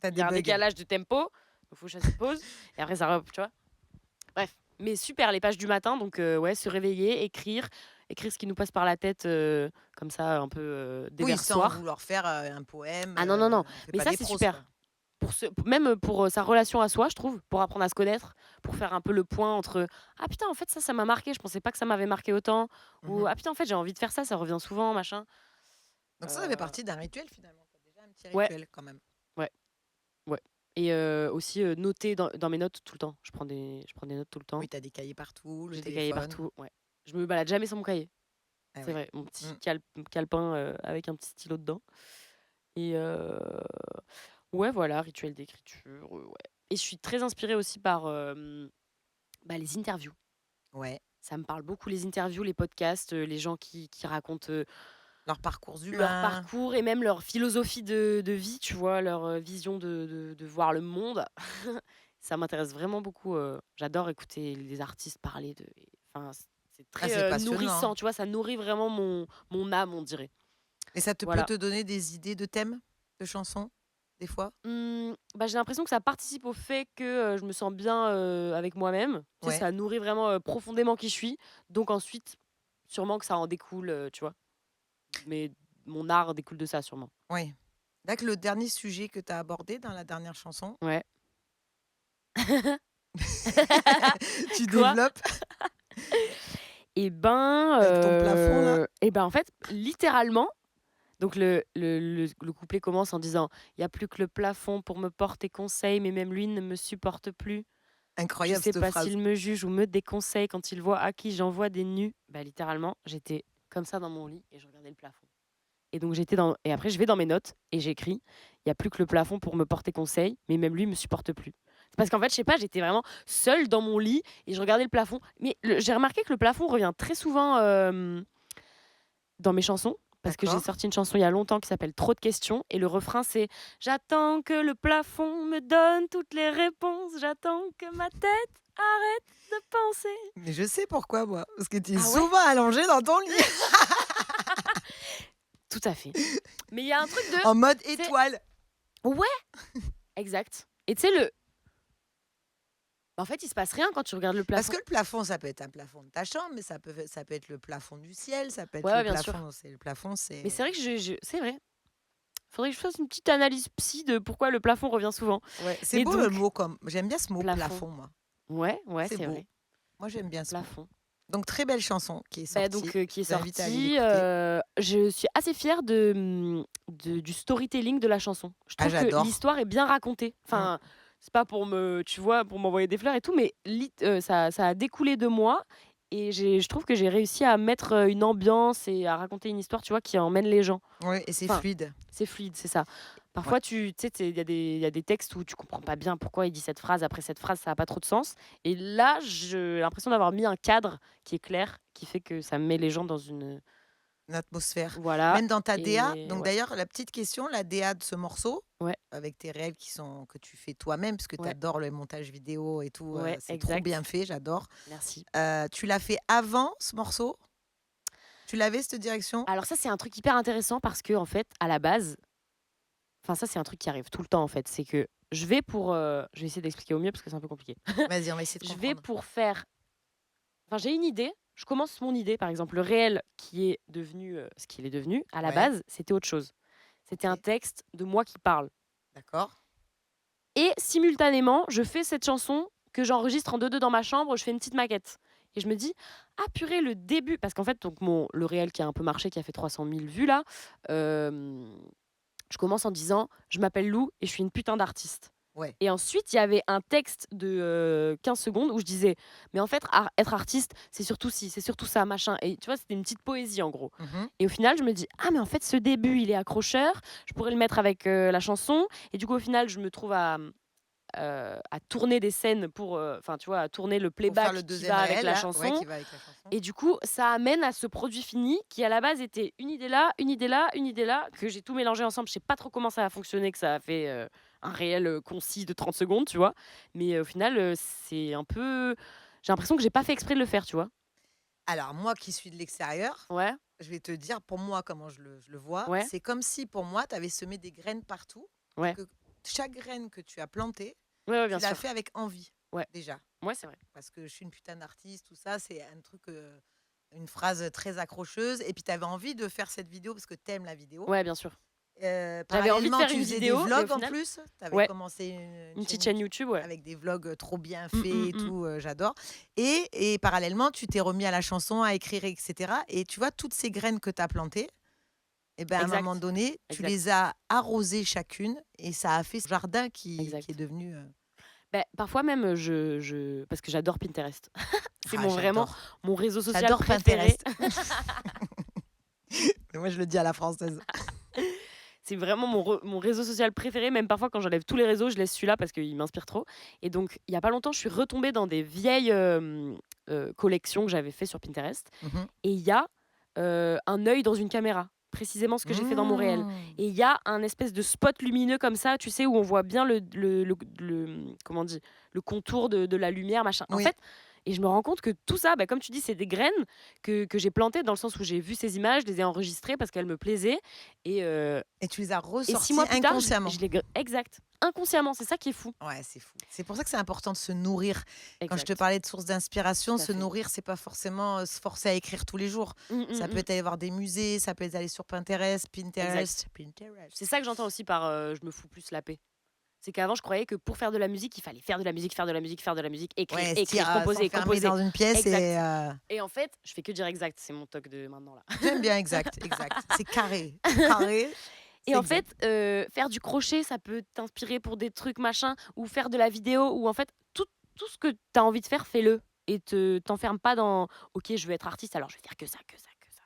T'as il y des a un bugs. décalage de tempo. Donc faut que je fasse une pause. Et après ça, tu vois. Bref, mais super les pages du matin. Donc ouais, se réveiller, écrire ce qui nous passe par la tête, comme ça un peu Oui, sans déversoir. vouloir faire un poème. Ah non non non, On fait mais pas ça des c'est proses, quoi. super. Même pour sa relation à soi, je trouve, pour apprendre à se connaître, pour faire un peu le point entre ah putain, en fait, ça m'a marqué, je pensais pas que ça m'avait marqué autant, ou Mhm. ah putain, en fait, j'ai envie de faire ça, ça revient souvent, machin. Donc ça fait Euh, partie d'un rituel finalement. T'as déjà un petit ouais, rituel quand même. ouais, ouais. Et aussi noter dans mes notes tout le temps. Je prends des notes tout le temps. Oui, t'as des cahiers partout, le J'ai des cahiers téléphone. partout. Ouais. Je me balade jamais sans mon cahier. Ah C'est ouais. vrai, mon petit Mm. calepin avec un petit stylo dedans. Et ouais, voilà, rituel d'écriture. Ouais. Et je suis très inspirée aussi par les interviews. Ouais. Ça me parle beaucoup les interviews, les podcasts, les gens qui racontent, Leurs parcours leur humains. parcours et même leur philosophie de vie, tu vois? Leur, vision de voir le monde. Ça m'intéresse vraiment beaucoup, j'adore écouter les artistes parler enfin, c'est Ah, très, c'est passionnant. nourrissant, tu vois? Ça nourrit vraiment mon âme, on dirait. Et ça peut Voilà. te donner des idées de thèmes, de chansons, des fois? J'ai l'impression que ça participe au fait que, je me sens bien, avec moi-même. Tu sais, Ouais. ça nourrit vraiment, profondément qui je suis. Donc ensuite, sûrement que ça en découle, tu vois? Mais mon art découle de ça sûrement. Ouais. Là, que le dernier sujet que tu as abordé dans la dernière chanson, Ouais. tu Quoi? développes avec ton plafond là. En fait, littéralement, donc le couplet commence en disant: «Il y a plus que le plafond pour me porter conseil, mais même lui ne me supporte plus. Je Incroyable sais cette pas phrase. s'il me juge ou me déconseille quand il voit à qui j'envoie des nus». Bah, littéralement, j'étais comme ça dans mon lit et je regardais le plafond. Et donc et après je vais dans mes notes et j'écris: «Il y a plus que le plafond pour me porter conseil, mais même lui me supporte plus». C'est parce qu'en fait, je sais pas, j'étais vraiment seule dans mon lit et je regardais le plafond. Mais j'ai remarqué que le plafond revient très souvent, dans mes chansons, parce que j'ai D'accord. sorti une chanson il y a longtemps qui s'appelle «Trop de questions» et le refrain c'est: «J'attends que le plafond me donne toutes les réponses, j'attends que ma tête arrête de penser». Mais je sais pourquoi, moi. Parce que tu es Ah ouais? souvent allongée dans ton lit, Tout à fait. Mais il y a un truc de en mode c'est étoile. ouais, exact. Et tu sais en fait, il se passe rien quand tu regardes le Parce plafond. que le plafond, ça peut être un plafond de ta chambre, mais ça peut être le plafond du ciel, ça peut être Ouais, le ouais, bien sûr. plafond. C'est le plafond, Mais c'est c'est. vrai que c'est vrai. Faudrait que je fasse une petite analyse psy de pourquoi le plafond revient souvent. Ouais, c'est Mais beau le donc mot comme j'aime bien ce mot plafond. plafond moi. Ouais, ouais, C'est c'est beau. vrai, Moi j'aime bien ce mot. plafond. Donc très belle chanson qui est sortie. Qui est Je vous invite à aller sorti, l'écouter. je suis assez fière du storytelling de la chanson. Je Ah trouve que j'adore. l'histoire est bien racontée. Mmh. Enfin, c'est pas pour me tu vois, pour m'envoyer des fleurs et tout, mais ça a découlé de moi et je trouve que j'ai réussi à mettre, une ambiance et à raconter une histoire, tu vois, qui emmène les gens. Ouais et c'est Enfin, fluide. c'est fluide, c'est ça. Ouais. Parfois, tu sais, il y a des textes où tu comprends pas bien pourquoi il dit cette phrase, après cette phrase, ça a pas trop de sens et là, j'ai l'impression d'avoir mis un cadre qui est clair, qui fait que ça met les gens dans une Une atmosphère. voilà Même dans ta DA, et donc ouais, d'ailleurs la petite question, la DA de ce morceau, ouais, avec tes réels que tu fais toi-même, parce que tu ouais, adores le montage vidéo et tout, ouais, c'est trop bien exact. fait, j'adore. Merci. Tu l'as fait avant ce morceau? Tu l'avais cette direction? Alors ça, c'est un truc hyper intéressant parce que en fait, à la base enfin ça, c'est un truc qui arrive tout le temps, en fait. C'est que je vais essayer d'expliquer au mieux parce que c'est un peu compliqué. Vas-y, on va essayer de Je vais comprendre. pour faire Enfin, j'ai une idée, je commence mon idée, par exemple, le réel qui est devenu, ce qu'il est devenu, à la Ouais, base, c'était autre chose. C'était un OK, texte de moi qui parle d'accord. et simultanément, je fais cette chanson que j'enregistre en 2-2 dans ma chambre, je fais une petite maquette et je me dis: «Ah purée, le début» parce qu'en fait, donc le réel qui a un peu marché, qui a fait 300 000 vues là, hem, je commence en disant: «Je m'appelle Lou et je suis une putain d'artiste». Ouais. Et ensuite, il y avait un texte de, 15 secondes où je disais: «Mais en fait, être artiste, c'est surtout ci, c'est surtout ça, machin» et tu vois, c'était une petite poésie, en gros Mmh. et au final, je me dis: «Ah mais en fait, ce début, il est accrocheur, je pourrais le mettre avec, la chanson» et du coup, au final, je me trouve à tourner des scènes pour, enfin, tu vois, à tourner le Pour faire playback le qui deuxième va avec réel la là, ouais, chanson qui va avec la chanson. et du coup, ça amène à ce produit fini qui, à la base, était une idée là, une idée là, une idée là, que j'ai tout mélangé ensemble. Je sais pas trop comment ça a fonctionné, que ça a fait, un réel, concis de 30 secondes, tu vois? Mais, au final, c'est un peu j'ai l'impression que j'ai pas fait exprès de le faire, tu vois? Alors moi qui suis de l'extérieur, Ouais, je vais te dire pour moi comment je le vois. ouais, C'est comme si pour moi tu avais semé des graines partout et ouais. que chaque graine que tu as plantée, Ouais, ouais, tu bien l'as fait sûr. avec envie, Ouais. déjà. Ouais, c'est vrai. Parce que je suis une putain d'artiste, tout ça, c'est un truc, une phrase très accrocheuse et puis tu avais envie de faire cette vidéo parce que tu aimes la vidéo. Ouais, bien sûr. J'avais envie de Parallèlement, faire tu une faisais des vidéo et au vlogs en final plus. Tu avais ouais, commencé une une chaîne petite chaîne YouTube YouTube, ouais. avec des vlogs, trop bien Mmh, faits mmh, et mmh. tout, j'adore et parallèlement, tu t'es remis à la chanson, à écrire et cetera et tu vois, toutes ces graines que tu as plantées et ben, à un moment Exact, donné, tu les exact, as arrosées chacune et ça a fait ce jardin qui est exact. devenu, Parfois même, je parce que j'adore Pinterest. C'est ah vraiment j'adore, mon réseau social j'adore préféré. Pinterest. Moi, je le dis à la française. C'est vraiment mon réseau social préféré, même parfois quand j'enlève tous les réseaux, je laisse celui-là parce qu'il m'inspire trop et donc il y a pas longtemps, je suis retombée dans des vieilles, collections que j'avais fait sur Pinterest Mmh. et il y a, un œil dans une caméra, précisément ce que j'ai fait dans mon réel Mmh. et il y a un espèce de spot lumineux comme ça, tu sais, où on voit bien comment on dit? Le contour de la lumière, machin. En Oui fait et je me rends compte que tout ça, comme tu dis, c'est des graines que j'ai plantées dans le sens où j'ai vu ces images, je les ai enregistrées parce qu'elles me plaisaient et et tu les as et 6 ressorties mois plus tard, inconsciemment. je les gr exact, inconsciemment, c'est ça qui est fou. Ouais, c'est fou. C'est pour ça que c'est important de se nourrir. Quand je te Exact, parlais de sources d'inspiration, tout à se fait. nourrir, c'est pas forcément, se forcer à écrire tous les jours. Mmh, mmh Ça peut mh. être aller voir des musées, ça peut être aller sur Pinterest, Exact. Pinterest, C'est Pinterest. ça que j'entends aussi par, «je me fous plus la paix». C'est qu'avant, je croyais que pour faire de la musique, il fallait faire de la musique, faire de la musique, faire de la musique, écrire, Ouais, écrire, composer, s'enfermer composer. dans une pièce et Exact et en fait, je fais que dire exact, c'est mon toc de maintenant là. j'aime bien exact, exact. C'est carré, carré, Et c'est en exact. fait, faire du crochet, ça peut t'inspirer pour des trucs machin ou faire de la vidéo ou en fait tout ce que tu as envie de faire, fais-le et t'enferme pas dans: «OK, je veux être artiste, alors je vais faire que ça, que ça, que ça».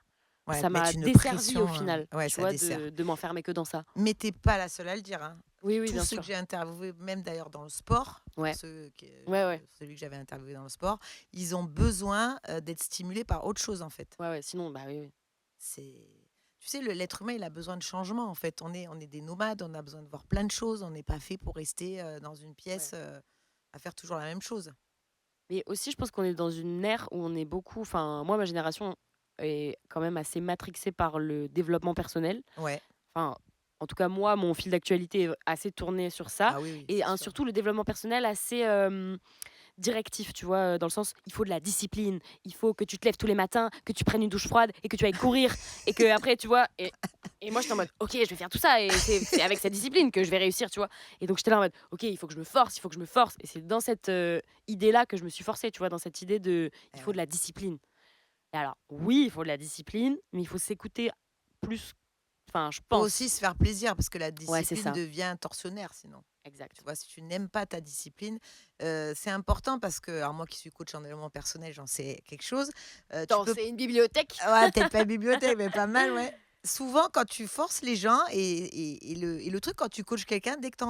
Ouais, Ça m'a mettre une desservie au pression, final, ouais, tu ça vois, dessert. de m'enfermer que dans ça. Mais tu pas la seule à le dire, hein. Oui, oui, Tous bien ceux que sûr. j'ai interviewés, même d'ailleurs dans le sport, pour Ouais. ceux Ouais, ouais. celui que j'avais interviewé dans le sport, ils ont besoin, d'être stimulés par autre chose, en fait. Ouais, ouais, sinon, bah, oui, oui. C'est tu sais, l'être humain, il a besoin de changement, en fait. On est des nomades, on a besoin de voir plein de choses. On n'est pas fait pour rester, dans une pièce, Ouais. à faire toujours la même chose. Mais aussi, je pense qu'on est dans une ère où on est beaucoup enfin, moi, ma génération est quand même assez matrixée par le développement personnel. Ouais. Enfin, en tout cas, moi, mon fil d'actualité est assez tourné sur ça Ah oui, oui, et c'est sûr. surtout le développement personnel assez, directif, tu vois? Dans le sens, il faut de la discipline, il faut que tu te lèves tous les matins, que tu prennes une douche froide et que tu ailles courir et qu'après, tu vois? Et moi, j'étais en mode: «OK, je vais faire tout ça et c'est avec cette discipline que je vais réussir», tu vois? Et donc j'étais là en mode: «OK, il faut que je me force, il faut que je me force» et c'est dans cette, idée-là que je me suis forcée, tu vois? Dans cette idée de: «Il Eh faut de ouais. la discipline». Et alors oui, il faut de la discipline, mais il faut s'écouter plus, enfin, je Faut pense. aussi se faire plaisir parce que la Ouais, c'est discipline ça, devient tortionnaire sinon. Tu exact. vois? Si tu n'aimes pas ta discipline, c'est important parce que alors moi qui suis coach en développement personnel, j'en sais quelque chose. Tu Attends, peux c'est une bibliothèque? Ouais, peut-être pas bibliothèque, mais pas mal, ouais. Souvent, quand tu forces les gens et le truc quand tu coaches quelqu'un, dès que tu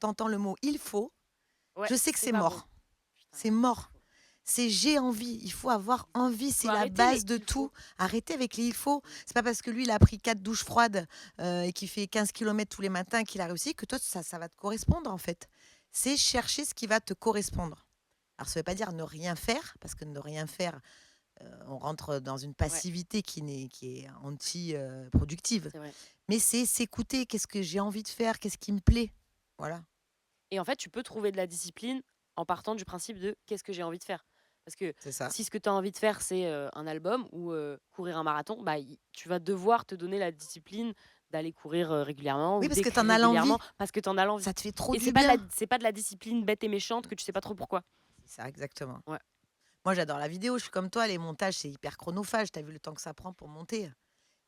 entends le mot «il faut», Ouais, je sais que c'est c'est pas bon. mort. Putain, C'est ouais, il mort. faut. C'est «j'ai envie». Il faut avoir envie, Il faut c'est la arrêter les base de «il tout. faut». Arrêtez avec les «il faut». Mmh. C'est pas parce que lui, il a pris 4 douches froides, et qu'il fait 15 kilomètres tous les matins qu'il a réussi que toi, ça va te correspondre, en fait. C'est chercher ce qui va te correspondre. Alors ça veut pas dire ne rien faire, parce que ne rien faire, on rentre dans une Ouais, passivité qui est anti, productive. c'est vrai. Mais c'est s'écouter. Qu'est-ce que j'ai envie de faire? Qu'est-ce qui me plaît? Voilà, Et en fait, tu peux trouver de la discipline en partant du principe de: «Qu'est-ce que j'ai envie de faire?» Parce que c'est ça. si ce que tu as envie de faire, c'est, un album ou, courir un marathon, bah, i tu vas devoir te donner la discipline d'aller courir, régulièrement Oui, ou parce que tu d'écrire en as régulièrement l'envie. parce que tu en as l'envie. Ça te fait trop Et du bien. c'est pas de la discipline bête et méchante que tu sais pas trop pourquoi. C'est ça, exactement. Ouais. Moi, j'adore la vidéo, je suis comme toi, les montages, c'est hyper chronophage. Tu as vu le temps que ça prend pour monter?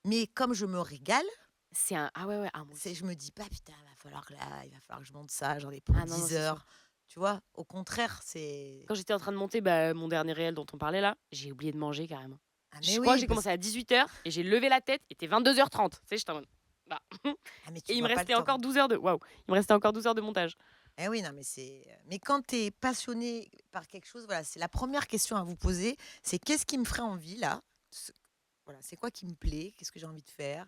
Mais comme je me régale, C'est un ah ouais, ouais, ah moi aussi. je me dis pas: «Putain, il va falloir que je monte ça, j'en ai pour Ah non, non, 10 c'est heures». sûr. Tu vois? Au contraire, c'est Quand j'étais en train de monter, bah, mon dernier réel dont on parlait là, j'ai oublié de manger carrément. ah mais Je crois que oui, j'ai parce commencé à 18 h et j'ai levé la tête, il était 22 h 30. Tu sais, j'étais en mode: «Bah» ah mais et tu il me vois pas le restait temps. encore 12 heures de waouh, il me restait encore 12 heures de montage. Eh oui, non, mais mais quand tu es passionné par quelque chose, voilà, c'est la première question à vous poser, c'est: «Qu'est-ce qui me ferait envie là?» Ce Voilà, c'est quoi qui me plaît? Qu'est-ce que j'ai envie de faire?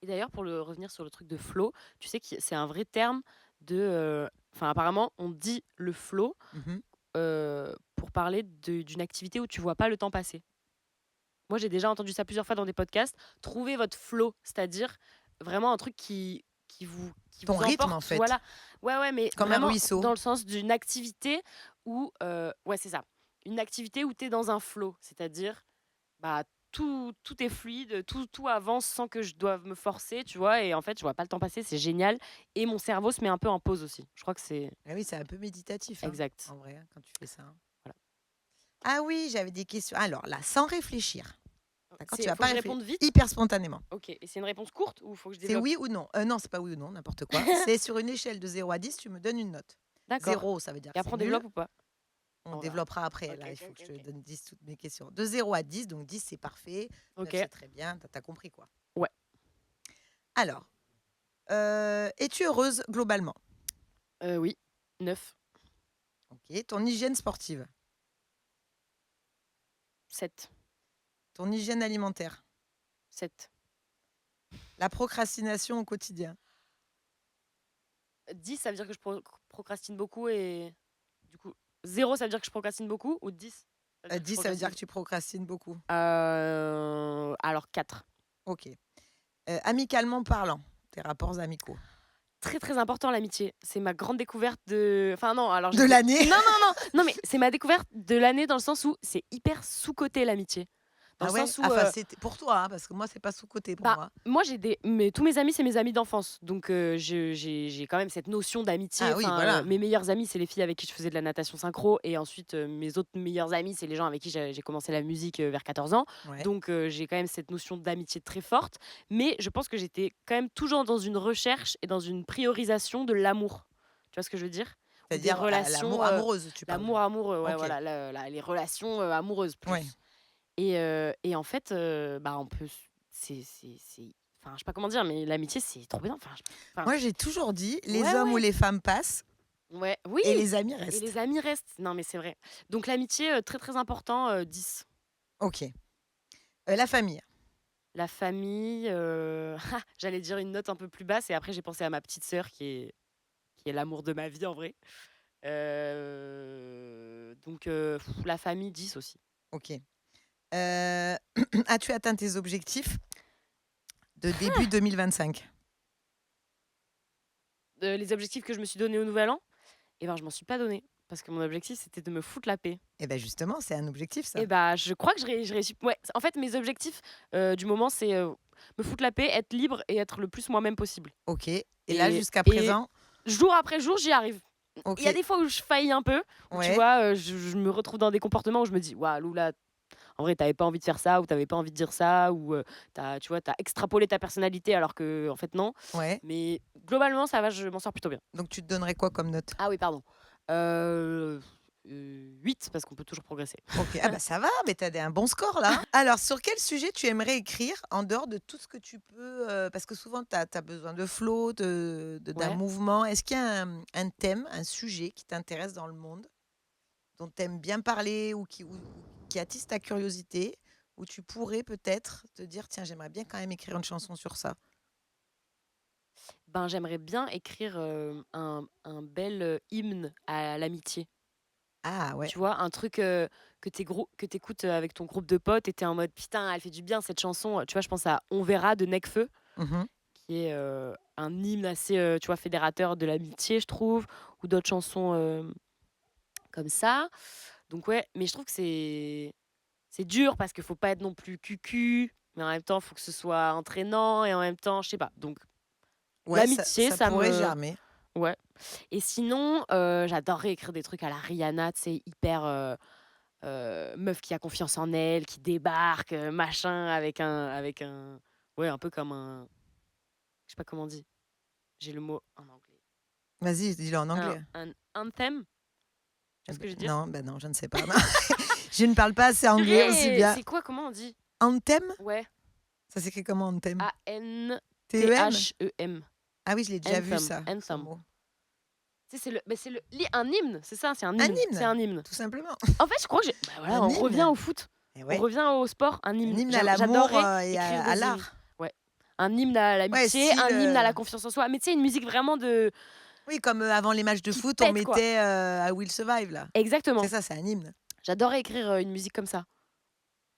Et d'ailleurs pour le revenir sur le truc de flow, tu sais que c'est un vrai terme de, enfin apparemment on dit le flow, Mmh. pour parler d'une activité où tu vois pas le temps passer. Moi, j'ai déjà entendu ça plusieurs fois dans des podcasts. Trouvez votre flow, c'est-à-dire vraiment un truc qui Ton vous rythme, en emporte, fait, voilà. Ouais, ouais, mais comme un vraiment ruisseau. dans le sens d'une activité où, ouais, c'est ça. Une activité où tu es dans un flow, c'est-à-dire, bah, tout est fluide, tout avance sans que je doive me forcer, tu vois? Et en fait, je vois pas le temps passer, c'est génial et mon cerveau se met un peu en pause aussi. Je crois que c'est Ah oui, c'est un peu méditatif, hein, exact. en vrai, hein, quand tu fais ça, hein. Voilà. Ah oui, j'avais des questions. Alors là, sans réfléchir, d'accord? Tu C'est vas faut pas que je réfléchir, réponde vite? hyper spontanément. OK, et c'est une réponse courte ou faut que je C'est développe? oui ou non? Non, c'est pas oui ou non, n'importe quoi. C'est sur une échelle de 0 à 10, tu me donnes une note. D'accord, 0, ça veut dire et que c'est après on nul. développe ou pas? On On verra. développera après. OK, Là, il OK, faut que OK, je te OK. donne 10 toutes mes questions. De 0 à 10, donc 10 c'est parfait, 9 OK. c'est très bien, tu as compris quoi. Ouais. Alors, es-tu heureuse globalement? Oui, 9, OK. Ton hygiène sportive? 7, Ton hygiène alimentaire? 7. La procrastination au quotidien? 10, ça veut dire que je procrastine beaucoup et du coup 0, ça veut dire que je procrastine beaucoup ou 10, ça veut dire que je 10, ça veut dire procrastine que tu procrastines beaucoup. alors 4. OK. Amicalement parlant, tes rapports amicaux? Très, très important l'amitié. C'est ma grande découverte de enfin non, alors De j'étais l'année? non, non, non, non, mais c'est ma découverte de l'année dans le sens où c'est hyper sous-coté l'amitié. Dans Ah le ouais? sens où, Enfin, c'était pour toi, hein, parce que moi, c'est pas sous-coté pour bah, moi. moi, j'ai des mais tous mes amis, c'est mes amis d'enfance. Donc, j'ai quand même cette notion d'amitié. Ah oui, Enfin, voilà. mes meilleures amies, c'est les filles avec qui je faisais de la natation synchro et ensuite, mes autres meilleures amies, c'est les gens avec qui j'ai commencé la musique, vers 14 ans. Ouais. Donc, j'ai quand même cette notion d'amitié très forte. Mais je pense que j'étais quand même toujours dans une recherche et dans une priorisation de l'amour. Tu vois ce que je veux dire? Ou des C'est-à-dire, l'amour relations, amoureuse, tu parles? l'amour amoureux, ouais, OK. voilà, les relations, amoureuses Ouais. plus. Et en fait, bah, on peut s c'est enfin, je sais pas comment dire, mais l'amitié, c'est trop bien. Enfin, Moi, j'ai toujours dit: «Les ouais, hommes ou ouais, les femmes passent ouais, oui et les amis et restent». les amis restent. Non, mais c'est vrai. Donc l'amitié, très, très important, 10. OK. La famille? La famille, j'allais dire une note un peu plus basse et après j'ai pensé à ma petite sœur qui est l'amour de ma vie en vrai. Donc la famille, 10 aussi. OK. As-tu atteint tes objectifs de début 2025? Les objectifs que je me suis donnés au nouvel an, eh ben, je m'en suis pas donné. parce que mon objectif, c'était de me foutre la paix. Et ben justement, c'est un objectif ça. Et bah, je crois que je réussis. Ouais, en fait, mes objectifs du moment, c'est me foutre la paix, être libre et être le plus moi-même possible. OK. Et là, Et, jusqu'à et présent, jour après jour, j'y arrive. Il y a OK. des fois où je faillis un peu, où tu Ouais, vois, je me retrouve dans des comportements où je me dis, waouh, Loula, en vrai, t'avais pas envie de faire ça, ou t'avais pas envie de dire ça, ou tu vois, t'as extrapolé ta personnalité alors que, en fait, non. ouais. Mais globalement, ça va, je m'en sors plutôt bien. Donc tu te donnerais quoi comme note? Ah oui, pardon. Euh, 8, parce qu'on peut toujours progresser. OK. Ah bah ça va, mais tu as un bon score là, hein. Alors sur quel sujet tu aimerais écrire en dehors de tout ce que tu peux, parce que souvent tu as besoin de flow, d'un Ouais. mouvement. Est-ce qu'il y a un thème, un sujet qui t'intéresse dans le monde, dont tu aimes bien parler ou qui attise ta curiosité, où tu pourrais peut-être te dire: «Tiens, j'aimerais bien quand même écrire une chanson sur ça»? Ben, j'aimerais bien écrire un bel hymne à l'amitié. Ah ouais. Tu vois, un truc que t'écoutes avec ton groupe de potes et t'es en mode putain, elle fait du bien cette chanson. Tu vois, je pense à On verra de Nekfeu, Mmh. qui est un hymne assez, tu vois, fédérateur de l'amitié, je trouve, ou d'autres chansons comme ça. Donc ouais, mais je trouve que c'est dur parce qu'il faut pas être non plus cucu, mais en même temps, il faut que ce soit entraînant et en même temps, je sais pas. Donc Ouais, ça l'amitié, ça ça pourrait me germer. ouais. Et sinon, j'adorerais écrire des trucs à la Rihanna, tu sais, hyper meuf qui a confiance en elle, qui débarque, machin, avec un ouais, un peu comme un je sais pas comment on dit. J'ai le mot en anglais. Vas-y, dis-le en anglais. Un anthem, tu Eh vois ce beh, que je veux dire? non, ben non, je ne sais pas, non. Je ne parle pas assez anglais aussi Purée! bien. C'est quoi? Comment on dit? Anthem? Ouais, Ça s'écrit comment Anthem? T-E-M? Anthem. Ah oui, je l'ai déjà vu Anthem, ça, ce anthem. mot. Tu sais, c'est le un hymne, c'est ça, c'est un Un hymne, c'est hymne, un hymne. tout simplement. En fait, je crois que j'ai bah, voilà, Un on revient hymne. au foot, Et on ouais, revient au sport, un un hymne. hymne à l'amour, J'adorerais et écrire à des hymnes. l'art. Ouais. Un hymne à Ouais, l'amitié, style, un hymne à la confiance en soi, mais tu sais, une musique vraiment de oui, comme, avant les matchs de qui foot, on pète, quoi. mettait, «I Will Survive» là. C'est Exactement. ça, c'est un hymne. J'adorerais écrire, une musique comme ça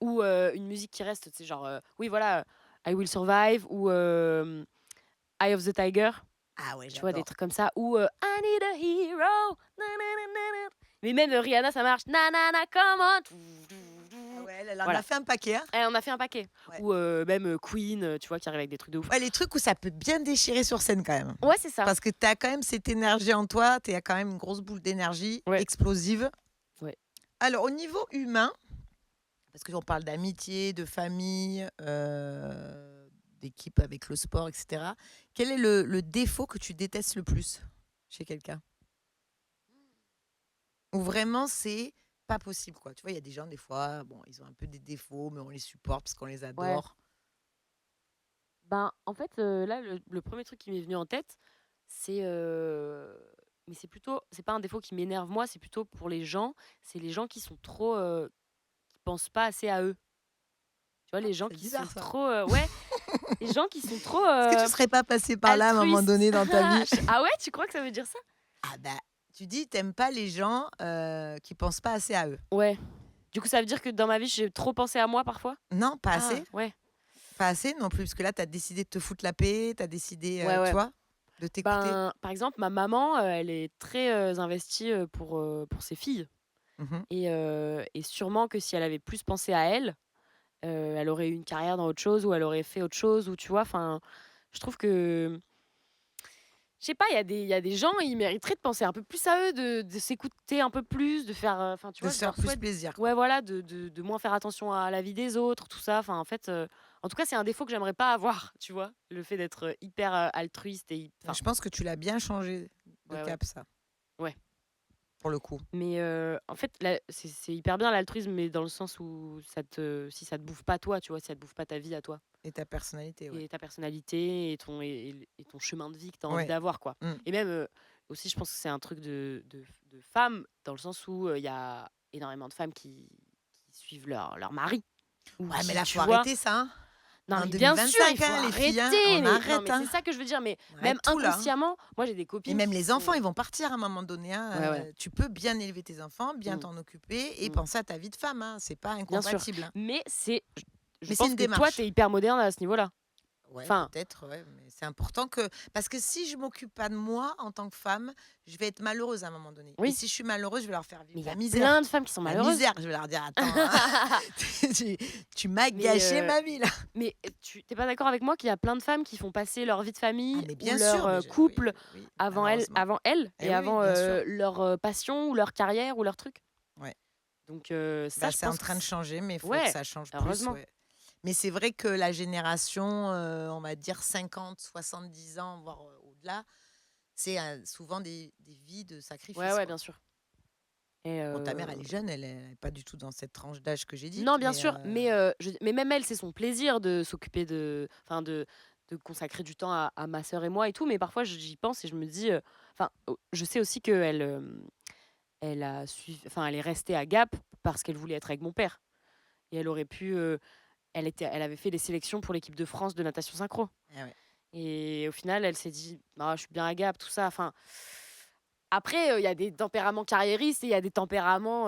ou une musique qui reste, tu sais, genre, oui, voilà, I Will Survive ou Eye of the Tiger, Ah ouais, tu vois? Des j'adore. trucs comme ça ou I need a hero, na na na na na. Mais même, Rihanna, ça marche. Na na na, come Ah on. ouais, elle en a Voilà. fait un paquet, hein. Et on a fait un paquet. Ouais. Ou même, Queen, tu vois? Qui arrive avec des trucs de ouf. Ouais, les trucs où ça peut bien déchirer sur scène quand même. Ouais, c'est ça. Parce que tu as quand même cette énergie en toi, tu as quand même une grosse boule d'énergie Ouais, explosive. ouais. Alors au niveau humain, parce qu'on parle d'amitié, de famille, d'équipe avec le sport, et cetera. Quel est le défaut que tu détestes le plus chez quelqu'un? Ou vraiment c'est pas possible, quoi? Tu vois, il y a des gens, des fois, bon, ils ont un peu des défauts, mais on les supporte parce qu'on les Ouais. adore. Ben, en fait, là, le 1er truc qui m'est venu en tête, c'est, mais c'est pas un défaut qui m'énerve moi, c'est plutôt pour les gens, c'est les gens qui sont trop, qui pensent pas assez à eux. Tu vois? Ah, Les gens c'est qui sont bizarre ça. trop, ouais, les gens qui sont trop, Est-ce que tu serais pas passé par là à un moment altruistes. donné dans ta vie? Ah ouais, tu crois que ça veut dire ça? Ah bah, tu dis: «Tu pas les gens, qui pensent pas assez à eux». Ouais. Du coup, ça veut dire que dans ma vie, j'ai trop pensé à moi parfois? Non, pas Ah assez. ouais. Pas assez non plus, parce que là, tu as décidé de te foutre la paix, tu as décidé, Ouais, tu ouais. vois, de t'écouter. Ben, par exemple, ma maman, elle est très, investie, pour ses filles Mmh. et sûrement que si elle avait plus pensé à elle, elle aurait eu une carrière dans autre chose ou elle aurait fait autre chose ou tu vois? Enfin, je trouve que je sais pas, il y a des gens, ils mériteraient de penser un peu plus à eux, de s'écouter un peu plus, de faire, enfin, tu De vois? se Je faire leur plus souhaite plaisir, ouais, quoi. voilà, de moins faire attention à la vie des autres, tout ça. Enfin, en fait, en tout cas, c'est un défaut que j'aimerais pas avoir, tu vois? Le fait d'être, hyper, altruiste et Mais enfin, je pense que tu l'as bien changé de ouais, ouais, cap ça, ouais. pour le coup. Mais en fait, là, c'est hyper bien l'altruisme, mais dans le sens où si ça te bouffe pas toi, tu vois? Si ça te bouffe pas ta vie à toi Et ta personnalité, ouais. et ta personnalité et ton chemin de vie que tu as envie Ouais. d'avoir, quoi. Mmh. Et même, aussi, je pense que c'est un truc de femmes, dans le sens où, il y a énormément de femmes qui suivent leur mari ou Ouais, mais qui, là, tu faut vois? arrêter ça, hein. Non, En mais bien sûr, il 2025, faut hein, les filles, hein, arrêter, on mais non, arrête, mais c'est hein. ça que je veux dire, mais On même arrête tout là, hein. inconsciemment, moi, j'ai des Et copines même qui les enfants, sont ils vont partir à un moment donné, ouais, hein, ouais. tu peux bien élever tes enfants, bien Mmh, t'en occuper et mmh. penser à ta vie de femme, hein. C'est pas Bien sûr, incompatible, hein. mais je Mais c'est pense une que toi, démarche. tu es hyper moderne à ce niveau-là. Ouais, Enfin, peut-être, ouais, mais c'est important que parce que si je m'occupe pas de moi en tant que femme, je vais être malheureuse à un moment donné et oui, si je suis malheureuse, je vais leur faire mais vivre il y la a plein misère. de femmes qui sont La malheureuses. misère, je vais leur dire: «Attends, hein, tu tu m'as Mais gâché ma vie là». tu es pas d'accord avec moi qu'il y a plein de femmes qui font passer leur vie de Ah famille mais ou bien leur, sûr, mais oui, couple oui, malheureusement. avant elles Eh et oui, oui, avant, bien sûr. leur, passion ou leur carrière ou leur truc? Ouais. Donc ça, Bah, je c'est en pense que train de c changer, mais il faut que ouais, ça change plus, heureusement. ouais. Mais c'est vrai que la génération, on va dire 50-70 ans, voire, au-delà, c'est, souvent des vies de Ouais, sacrifice, ouais, quoi. bien sûr et Bon, ta mère, elle est jeune, elle est pas du tout dans cette tranche d'âge que j'ai non, dite, bien mais sûr, mais même elle, c'est son plaisir de s'occuper de consacrer du temps à ma sœur et moi et tout, mais parfois j'y pense et je me dis, enfin, je sais aussi qu'elle, elle est restée à Gap parce qu'elle voulait être avec mon père et elle aurait pu, elle avait fait des sélections pour l'équipe de France de natation synchro eh ouais. et au final, elle s'est dit: «Ah, je suis bien à Gap», tout ça, enfin, après, il y a des tempéraments carriéristes et il y a des tempéraments,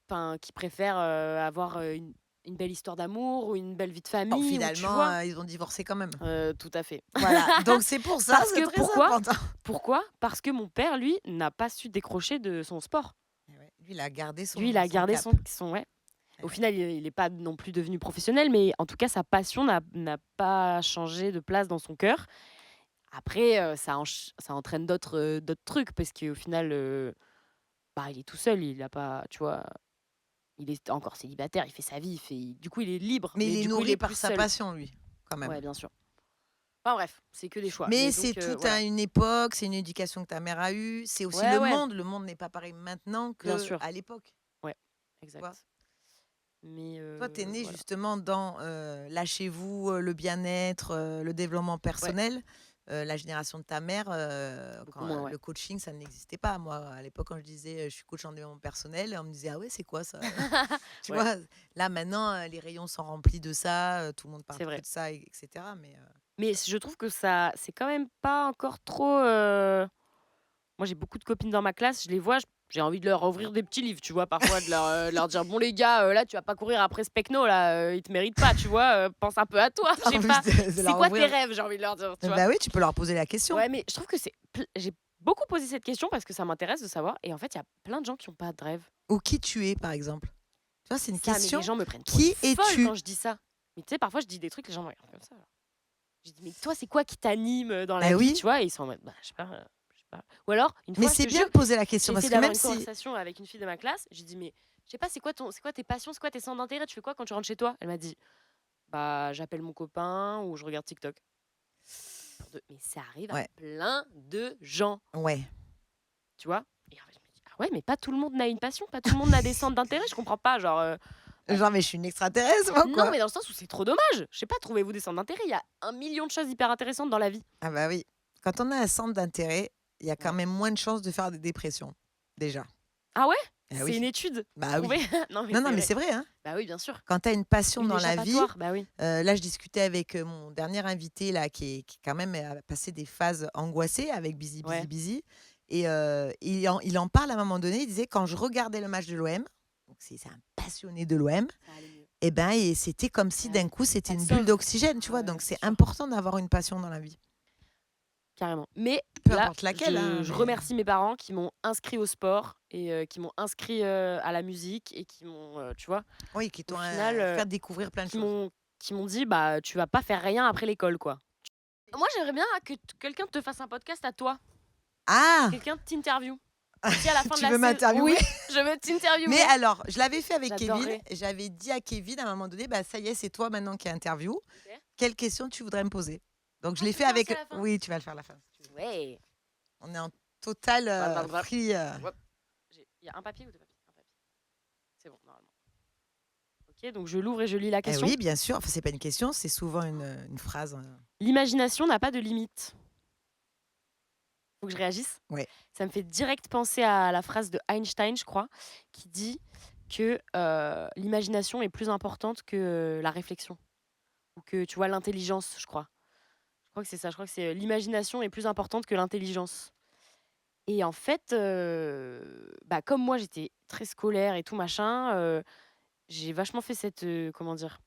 enfin, qui préfèrent, avoir, une belle histoire d'amour ou une belle vie de Bon, famille ou tu finalement, vois? ils ont divorcé quand même. Tout à fait. Voilà, donc c'est pour ça, Parce c'est que très pourquoi? important. Pourquoi? Parce que mon père, lui, n'a pas su décrocher de son sport. Eh ouais, lui, il a gardé Lui, il son a son gardé cap. son ouais. Eh Au ouais. final, il est pas non plus devenu professionnel, mais en tout cas, sa passion n'a pas changé de place dans son cœur. Après, ça entraîne d'autres trucs parce qu'au final, bah, il est tout seul, il a pas tu vois? Il est encore célibataire, il fait sa vie, du coup, il est libre, Mais il mais est du coup, il est nourri plus par sa seul. passion, lui, quand même. Ouais, bien sûr. Enfin bref, c'est que des choix, Mais mais c'est donc tout voilà. à une époque, c'est une éducation que ta mère a eue, c'est aussi Ouais, le ouais, monde. Le monde n'est pas pareil maintenant bien sûr. qu'à l'époque, Ouais, tu vois? exact. Mais Toi, tu es née voilà. justement dans, lâchez-vous, le bien-être, le développement Ouais, personnel. La génération de ta mère, beaucoup quand, moins, ouais. le coaching, ça n'existait pas. Moi, à l'époque, quand je disais, «Je suis coach en développement personnel», on me disait: «Ah ouais, c'est quoi ça?» Tu Ouais, vois? Là, maintenant, les rayons sont remplis de ça, tout le monde parle c'est que vrai. de ça et cetera, mais Mais je trouve que ça c'est quand même pas encore trop, moi, j'ai beaucoup de copines dans ma classe, je les vois, j'ai envie de leur ouvrir des petits livres, tu vois? Parfois de leur dire: «Bon les gars, là, tu vas pas courir après ce pecno là, il te mérite pas, tu vois? Pense un peu à toi». tu Je as sais envie pas, de «C'est leur quoi tes ouvrir. rêves?» J'ai envie de leur dire, tu vois? Bah oui, tu peux leur poser la question. Ouais, mais je trouve que j'ai beaucoup posé cette question parce que ça m'intéresse de savoir et en fait, il y a plein de gens qui ont pas de rêve. Ou qui tu es, par exemple. Tu vois, c'est une Ça, mais les question. gens me prennent pour une Qui folle es-tu? quand je dis ça. Mais tu sais, parfois, je dis des trucs, les gens me regardent comme ça, alors. Je dis: «Mais toi, c'est quoi qui t'anime, dans la Eh vie?» oui, tu vois? Et ils sont en mode: «Bah, je sais pas, je sais pas». Ou alors, une mais fois, je c'est te bien jure, de poser la question j'ai parce essayé que d'avoir même une si conversation avec une fille de ma classe. J'ai dit: «Mais je sais pas, c'est quoi tes passions? C'est quoi tes centres d'intérêt? Tu fais quoi quand tu rentres chez toi?» Elle m'a dit: «Bah, j'appelle mon copain ou je regarde TikTok». Mais ça arrive à ouais, plein de gens, ouais. tu vois? Et en fait, je me dis: «Ah ouais, mais pas tout le monde n'a une passion, pas tout le monde n'a des centres d'intérêt». Je comprends pas, genre, bah, Genre, mais je suis une extraterrestre, moi, ou non, quoi? mais dans le sens où c'est trop dommage. Je sais pas, trouvez-vous des centres d'intérêt. Il y a 1 million de choses hyper intéressantes dans la vie. Ah bah oui. Quand on a un centre d'intérêt, il y a quand Ouais. même moins de chances de faire des dépressions, déjà. Ah ouais? Ah C'est une oui, étude bah prouvée? oui. Non, mais Non, non, c'est mais vrai. c'est vrai, hein. Bah oui, bien sûr. Quand tu as une passion Une dans la vie, échappatoire, bah oui. là, je discutais avec, mon dernier invité là qui quand même a passé des phases angoissées avec Busy, Busy, Ouais, Busy et il en parle à un moment donné, il disait: «Quand je regardais le match de l'OM», donc c'est un passionné de l'OM ça allait mieux. et ben et c'était comme si Bah d'un oui. coup c'était Ça te une bulle sauve. d'oxygène, tu Ah vois? ouais, Donc ouais, c'est c'est sûr. important d'avoir une passion dans la vie. Carrément. Mais Peu là, importe laquelle, je hein, je mais remercie mes parents qui m'ont inscrit au sport et qui m'ont inscrit, à la musique et qui m'ont, tu vois? oui, qui Au t'ont, final, fait découvrir plein de choses. qui m'ont dit: «Bah, tu vas pas faire rien après l'école, quoi». Moi, j'aimerais bien que quelqu'un te fasse un podcast à toi. Ah! Quelqu'un t'interview. Tu sais, à la fin de Tu la veux saison m'interviewer? oui, je veux Mais t'interviewer. alors, je l'avais fait avec Kevin. J'adorerais. J'avais dit à Kevin à un moment donné: «Bah, ça y est, c'est toi maintenant qui interview. OK. Quelle question tu voudrais me poser?» Donc je Ah, l'ai tu le fait fais aussi avec à la fin? oui, tu vas le faire à la fin si tu veux. Ouais. On est en total, Blablabla. free, Hop. Il y a un papier ou 2 papiers? Un papier. C'est bon, normalement. OK, donc je l'ouvre et je lis la eh question. oui, bien sûr. Enfin, c'est pas une question, c'est souvent une phrase, L'imagination n'a pas de limite. Faut que je réagisse? ouais. Ça me fait direct penser à la phrase de Einstein, je crois, qui dit que, l'imagination est plus importante que, la réflexion ou que, tu vois, l'intelligence, je crois. Je crois que c'est ça, je crois que c'est, l'imagination est plus importante que l'intelligence et en fait, bah, comme moi j'étais très scolaire et tout machin, j'ai vachement fait cette, comment dire?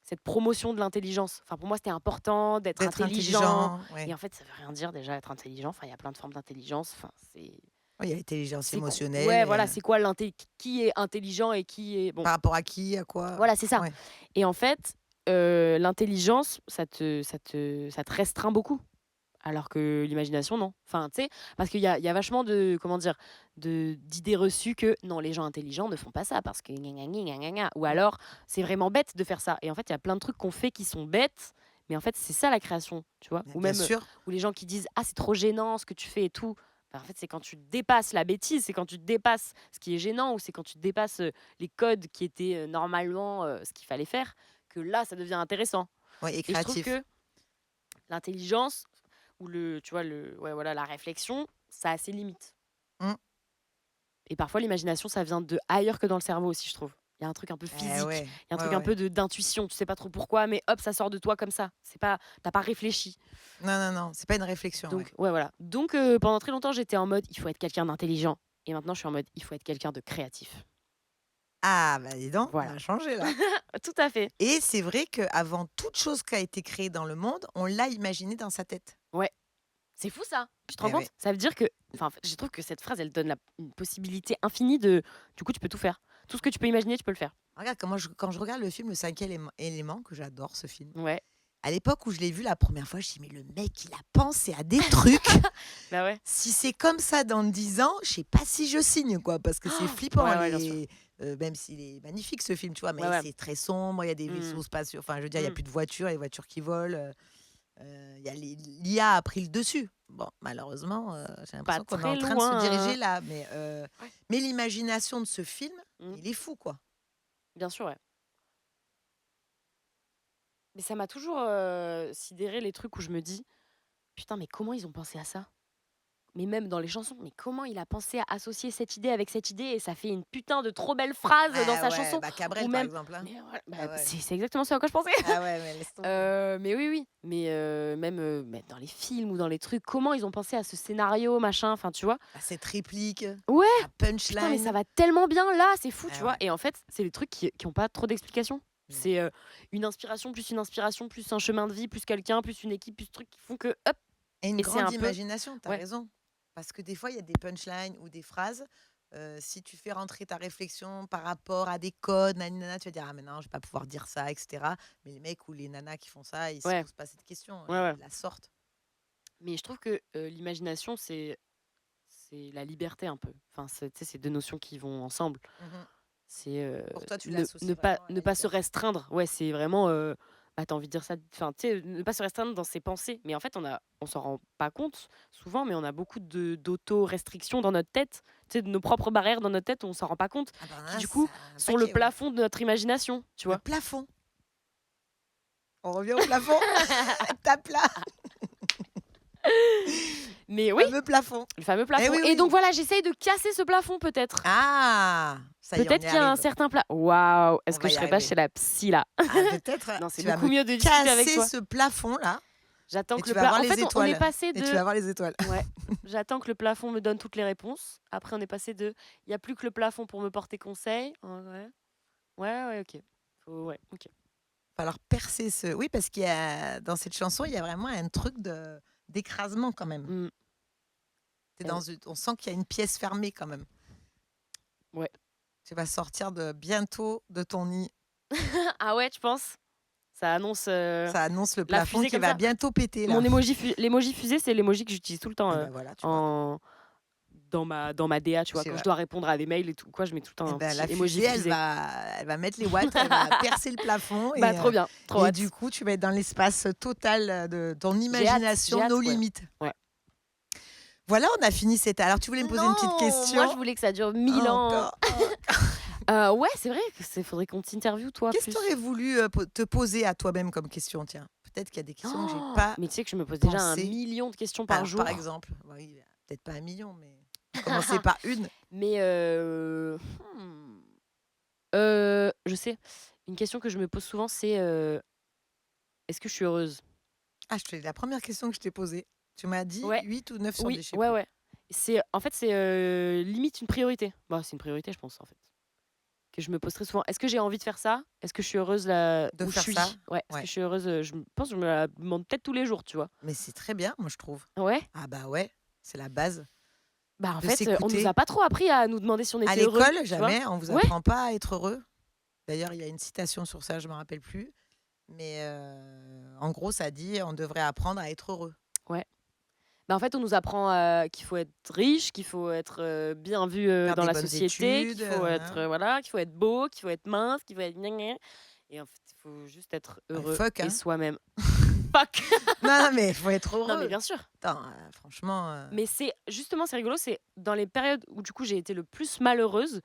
cette promotion de l'intelligence. Enfin, pour moi, c'était important d'être D'être intelligent intelligent, et ouais. en fait, ça veut rien dire déjà être intelligent. Enfin, il y a plein de formes d'intelligence. Enfin, Oui, il y a l'intelligence c'est quoi émotionnelle ouais, et voilà, c'est quoi qui est intelligent et qui est bon, par rapport à qui, à quoi? voilà, c'est ça Ouais. et en fait, l'intelligence, ça te restreint beaucoup. Alors que l'imagination, non. Enfin, tu sais, parce qu'il y a vachement de, comment dire, d'idées reçues que non, les gens intelligents ne font pas ça parce que gna gna gna gna gna gna. Ou Mmh. alors, c'est vraiment bête de faire ça. Et en fait, il y a plein de trucs qu'on fait qui sont bêtes, mais en fait, c'est ça la création, tu vois. Bah, Ou bien même, sûr. ou les gens qui disent ah, c'est trop gênant ce que tu fais et tout. Enfin, en fait, c'est quand tu dépasses la bêtise, c'est quand tu dépasses ce qui est gênant, ou c'est quand tu dépasses les codes qui étaient normalement ce qu'il fallait faire, que là, ça devient intéressant. Ouais et Et je trouve créatif. que l'intelligence ou tu vois, ouais, voilà, la réflexion, ça a ses limites. Mmh. Et parfois, l'imagination, ça vient de ailleurs que dans le cerveau aussi, je trouve. Il y a un truc un peu Eh physique, ouais. il y a un Ouais, truc un ouais. peu d'intuition, tu sais pas trop pourquoi, mais hop, ça sort de toi comme ça. C'est pas, t'as pas réfléchi. Non, non, non, c'est pas une réflexion, ouais. Donc, ouais, voilà. Donc, pendant très longtemps, j'étais en mode, il faut être quelqu'un d'intelligent. Et maintenant, je suis en mode, il faut être quelqu'un de créatif. Ah bah, dis donc, on Voilà. a changé là Tout à fait. et c'est vrai qu'avant toute chose qui a été créée dans le monde, on l'a imaginé dans sa tête. Ouais. C'est fou ça. Tu te rends Eh compte? oui. Ça veut dire que enfin, je trouve que cette phrase, elle donne une possibilité infinie de du coup, tu peux tout faire. Tout ce que tu peux imaginer, tu peux le faire. Regarde quand je regarde le film Le cinquième élément, que j'adore ce film, Ouais. à l'époque où je l'ai vu la première fois, je dis: «Mais le mec, il a pensé à des trucs, Bah ouais. si c'est comme ça dans 10 ans, je sais pas si je signe quoi». Parce que c'est flippant Ouais, ouais, bien sûr. même s'il est magnifique ce film, tu vois? Ouais, Mais ouais. c'est très sombre, il y a des Mmh. vaisseaux spatiaux, enfin je veux dire, il y a Mmh. plus de voitures, les voitures qui volent, il y a l'IA a pris le dessus. Bon, malheureusement, j'ai Pas l'impression qu'on est très en train de se loin. diriger là, Ouais. mais l'imagination de ce film, Mmh. il est fou, quoi. Bien sûr, ouais. Mais ça m'a toujours, sidéré les trucs où je me dis: «Putain, mais comment ils ont pensé à ça?» Mais même dans les chansons, mais comment il a pensé à associer cette idée avec cette idée et ça fait une putain de trop belle phrase dans Ah sa ouais, chanson? bah, Ou Cabrel, par même exemple, hein. mais voilà, bah, Ah ouais. c'est exactement ce à quoi je pensais. Ah ouais, mais laisse tomber. Mais oui, oui, mais même, mais dans les films ou dans les trucs, comment ils ont pensé à ce scénario, machin, enfin, tu vois? À cette réplique, Ouais! la Putain, mais ça punchline. va tellement bien là, c'est fou, tu Ah vois? ouais. Et en fait, c'est des trucs qui ont pas trop d'explications. Non. C'est, une inspiration, plus un chemin de vie, plus quelqu'un, plus une équipe, plus trucs qui font que hop Et une et c'est grande un peu imagination, tu as ouais, raison. Parce que des fois, il y a des punchlines ou des phrases, si tu fais rentrer ta réflexion par rapport à des codes, nani nana, tu vas dire: «Ah mais non, je vais pas pouvoir dire ça» et cetera. Mais les mecs ou les nanas qui font ça, ils se ouais, posent pas cette question, ouais, ouais. ils la sortent. Mais je trouve que, l'imagination, c'est la liberté un peu. Enfin, tu sais, c'est 2 notions qui vont ensemble. Mmh. C'est, Pour toi, tu l'associes vraiment à ne la pas se liberté. restreindre. Ouais, c'est vraiment, bah, tu envie de dire ça enfin, tu sais, ne pas se restreindre dans ses pensées. Mais en fait, on s'en rend pas compte souvent, mais on a beaucoup d'auto-restrictions dans notre tête, tu sais, de nos propres barrières dans notre tête, on s'en rend pas compte, Ah ben qui là, du ça coup un sont le paquet, ouais. plafond de notre imagination, tu Le vois? plafond. On revient au plafond. Tape là, Mais oui, fameux plafond. le fameux Eh plafond oui, et donc oui. voilà, j'essaye de casser ce plafond peut-être. Ah! Ça y est, on Peut-être y qu'il y a un arrive. certain waouh! On Est-ce que va je y serais pas arriver. chez la psy là? Ah peut-être, Non, c'est tu vas beaucoup me mieux de discuter avec casser toi. ce plafond-là J'attends et que tu le vas pla voir en les fait, on est étoiles passé et tu de vas voir les étoiles. ouais, j'attends que le plafond me donne toutes les réponses. Après, on est passé de: «Il y a plus que le plafond pour me porter conseil». Ouais. Ouais, ouais, OK. Ouais, OK. Va falloir percer ce oui, parce qu'il y a dans cette chanson, il y a vraiment un truc d'écrasement quand même. Mmh. Tu dans une on sent qu'il y a une pièce fermée quand même. Ouais. Tu vas sortir de bientôt de ton nid. Ah ouais, tu penses? Ça annonce, Ça annonce le la plafond fusée qui comme va ça? bientôt péter Mon là. l'emoji fusée, c'est l'emoji que j'utilise tout le temps, Et ben voilà, tu vois? en dans ma DA, tu vois? Tu Quand je vois? dois répondre à des mails et tout quoi, je mets tout le temps Et un ben petit la emoji fusée, fusée. elle va mettre les watts, elle va percer le plafond Bah, trop bien, trop et du hâte. coup, tu vas être dans l'espace total, de ton J'ai imagination, hâte, nos ouais. limites. Ouais. Voilà, on a fini cette alors tu voulais me poser une petite Non! Moi, question? je voulais que ça dure 1000 ans. Encore? Ouais, c'est vrai que faudrait qu'on t'interviewe, toi, Qu'est-ce que tu aurais plus. voulu, te poser à toi-même comme question, tiens? Peut-être qu'il y a des questions que j'ai pas Mais tu sais que je me pose déjà un pensées. million de questions par Alors, par jour. exemple, oui, peut-être pas 1 million, mais commencer par une. Mais je sais. Une question que je me pose souvent, c'est, est-ce que je suis heureuse? Ah, je te la première question que je t'ai posée. Tu m'as dit Ouais, 8 ou 9 sur oui, 10, je sais ouais, plus. ouais. C'est en fait, c'est, limite une priorité. Bah, c'est une priorité, je pense, en fait. que je me pose très souvent. Est-ce que j'ai envie de faire ça? Est-ce que je suis heureuse là De où je faire ça? suis? Ouais, est-ce que Ouais. je suis heureuse? Je pense que je me la demande peut-être tous les jours, tu vois? Mais c'est très bien, moi, je trouve. Ouais. Ah bah ouais, c'est la base Bah, en de fait, on nous a s'écouter. pas trop appris à nous demander si on À était heureux, l'école, tu vois? jamais, on vous Ouais, apprend pas à être heureux. D'ailleurs, il y a une citation sur ça, je me rappelle plus, mais en gros, ça dit: «On devrait apprendre à être heureux». ouais. Bah, en fait, on nous apprend, qu'il faut être riche, qu'il faut être, bien vu, Faire dans des la bonnes société, qu'il études, faut être, nin voilà, qu'il faut être beau, qu'il faut être mince, qu'il faut être gna gna et en fait, il faut juste être heureux fuck, et hein. soi-même. Fuck! Non, mais il faut être Non, mais heureux. bien sûr. Attends, franchement, Mais c'est justement, c'est rigolo, c'est dans les périodes où du coup j'ai été le plus malheureuse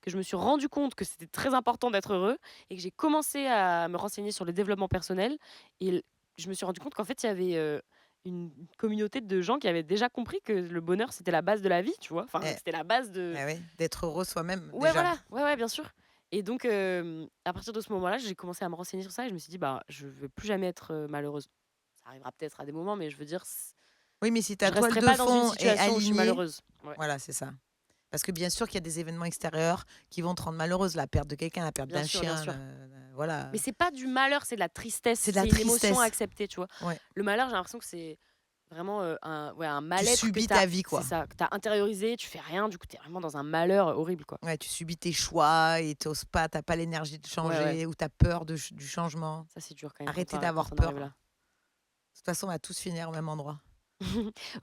que je me suis rendu compte que c'était très important d'être heureux et que j'ai commencé à me renseigner sur le développement personnel et je me suis rendu compte qu'en fait il y avait une communauté de gens qui avaient déjà compris que le bonheur c'était la base de la vie, tu vois. Enfin, eh c'était la base de. eh oui, d'être heureux soi-même, Ouais, déjà. voilà, ouais, ouais, bien sûr. Et donc à partir de ce moment-là, j'ai commencé à me renseigner sur ça et je me suis dit, bah, je veux plus jamais être malheureuse. Ça arrivera peut-être à des moments, mais je veux dire, Oui, mais si ta je toile resterai de pas dans une fond est situation où je suis alignée, malheureuse. Ouais. voilà, c'est ça. Parce que bien sûr qu'il y a des événements extérieurs qui vont te rendre malheureuse, la perte de quelqu'un, la perte Bien d'un sûr, bien chien, sûr. voilà. Mais c'est pas du malheur, c'est de la tristesse, C'est de la c'est une émotion à tristesse. accepter, tu vois? Ouais. Le malheur, j'ai l'impression que c'est vraiment, un ouais, un Tu mal-être que subis tu as ta vie, c'est quoi. ça, que tu as intériorisé, tu fais rien, du coup, tu es vraiment dans un malheur horrible, quoi. Ouais, tu subis tes choix et tu pas, tu pas l'énergie de Ouais, ouais, changer ou tu as peur du changement. ça, c'est dur quand même Arrêtez quand d'avoir on arrive peur. là. De toute façon, on va tous finir au même endroit.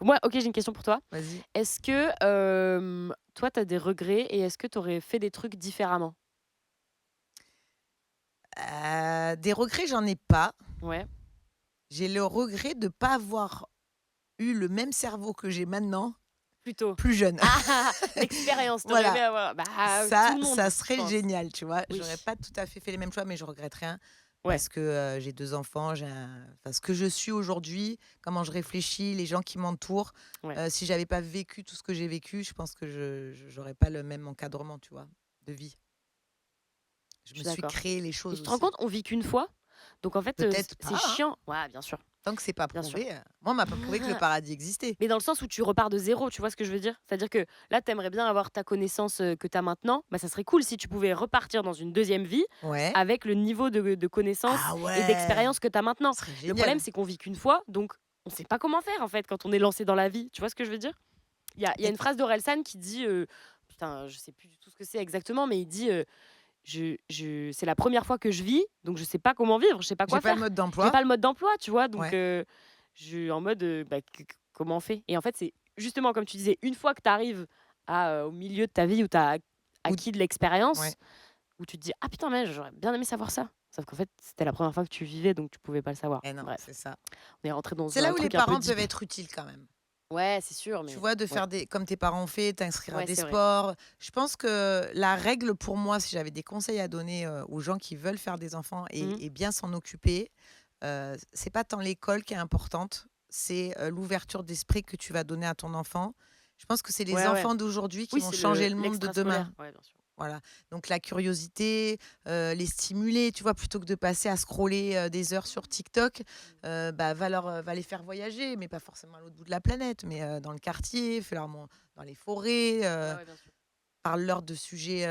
Moi, OK, j'ai une question pour toi. Vas-y. Est-ce que, toi, tu as des regrets et est-ce que tu aurais fait des trucs différemment? Des regrets, j'en ai pas. Ouais, J'ai le regret de pas avoir eu le même cerveau que j'ai maintenant, plutôt. plus jeune. Ah! L'expérience, tu aurais aimé Voilà, avoir bah, tout ça le ça monde, je serait pense. génial, tu vois? Oui. J'aurais pas tout à fait les mêmes choix, mais je regrette rien Ouais, parce que, j'ai 2 enfants, enfin, ce que je suis aujourd'hui, comment je réfléchis, les gens qui m'entourent, ouais, si j'avais pas vécu tout ce que j'ai vécu, je pense que j'aurais pas le même encadrement, tu vois? De vie. Je je me suis suis d'accord. créé les Et choses tu te rends aussi. compte, on vit qu'une fois, donc en fait, Peut-être c'est pas, hein, chiant. Ouais, bien sûr, tant que c'est pas bien sûr. prouvé, moi, on m'a pas prouvé que le paradis existait. Mais dans le sens où tu repars de zéro, tu vois ce que je veux dire? C'est-à-dire que là, tu aimerais bien avoir ta connaissance, que tu as maintenant, bah, ça serait cool si tu pouvais repartir dans une deuxième vie Ouais. avec le niveau de connaissances Ah et ouais! d'expérience que tu as maintenant. Ce serait Le problème, génial. c'est qu'on vit qu'une fois, donc on sait pas comment faire, en fait, quand on est lancé dans la vie. Tu vois ce que je veux dire? Il y a Et une phrase d'Orelsan qui dit, putain, je sais plus du tout ce que c'est exactement, mais il dit, je c'est la première fois que je vis, donc je sais pas comment vivre, je sais pas j'ai quoi pas le faire. mode J'ai d'emploi. pas le mode d'emploi, tu vois? Donc Ouais. je en mode, bah, comment on fait? Et en fait, c'est justement comme tu disais, une fois que tu arrives au milieu de ta vie où tu as Ou acquis de l'expérience, ouais. où tu te dis: «Ah putain, mais j'aurais bien aimé savoir ça». Sauf qu'en fait, c'était la première fois que tu vivais, donc tu pouvais pas le savoir. Et non, Bref, c'est ça. on est rentré dans C'est un là où les truc un peu parents peuvent deep. être utiles quand même. Ouais, c'est sûr, Tu mais vois, de ouais, faire des comme tes parents ont fait, t'inscrire à ouais, des c'est vrai. sports. Je pense que la règle pour moi, si j'avais des conseils à donner, aux gens qui veulent faire des enfants Mmh. et bien s'en occuper, c'est pas tant l'école qui est importante, c'est, l'ouverture d'esprit que tu vas donner à ton enfant. Je pense que c'est les Ouais, ouais. enfants d'aujourd'hui qui Oui, vont c'est changer le le monde de demain. l'extrascolaire. Ouais, bien sûr. Voilà, donc la curiosité, les stimuler, tu vois? Plutôt que de passer à scroller, des heures sur TikTok, Mmh. bah, va les faire voyager, mais pas forcément à l'autre bout de la planète, mais dans le quartier, fais-leur dans les forêts, Ouais, ouais, bien sûr. parle-leur de sujets,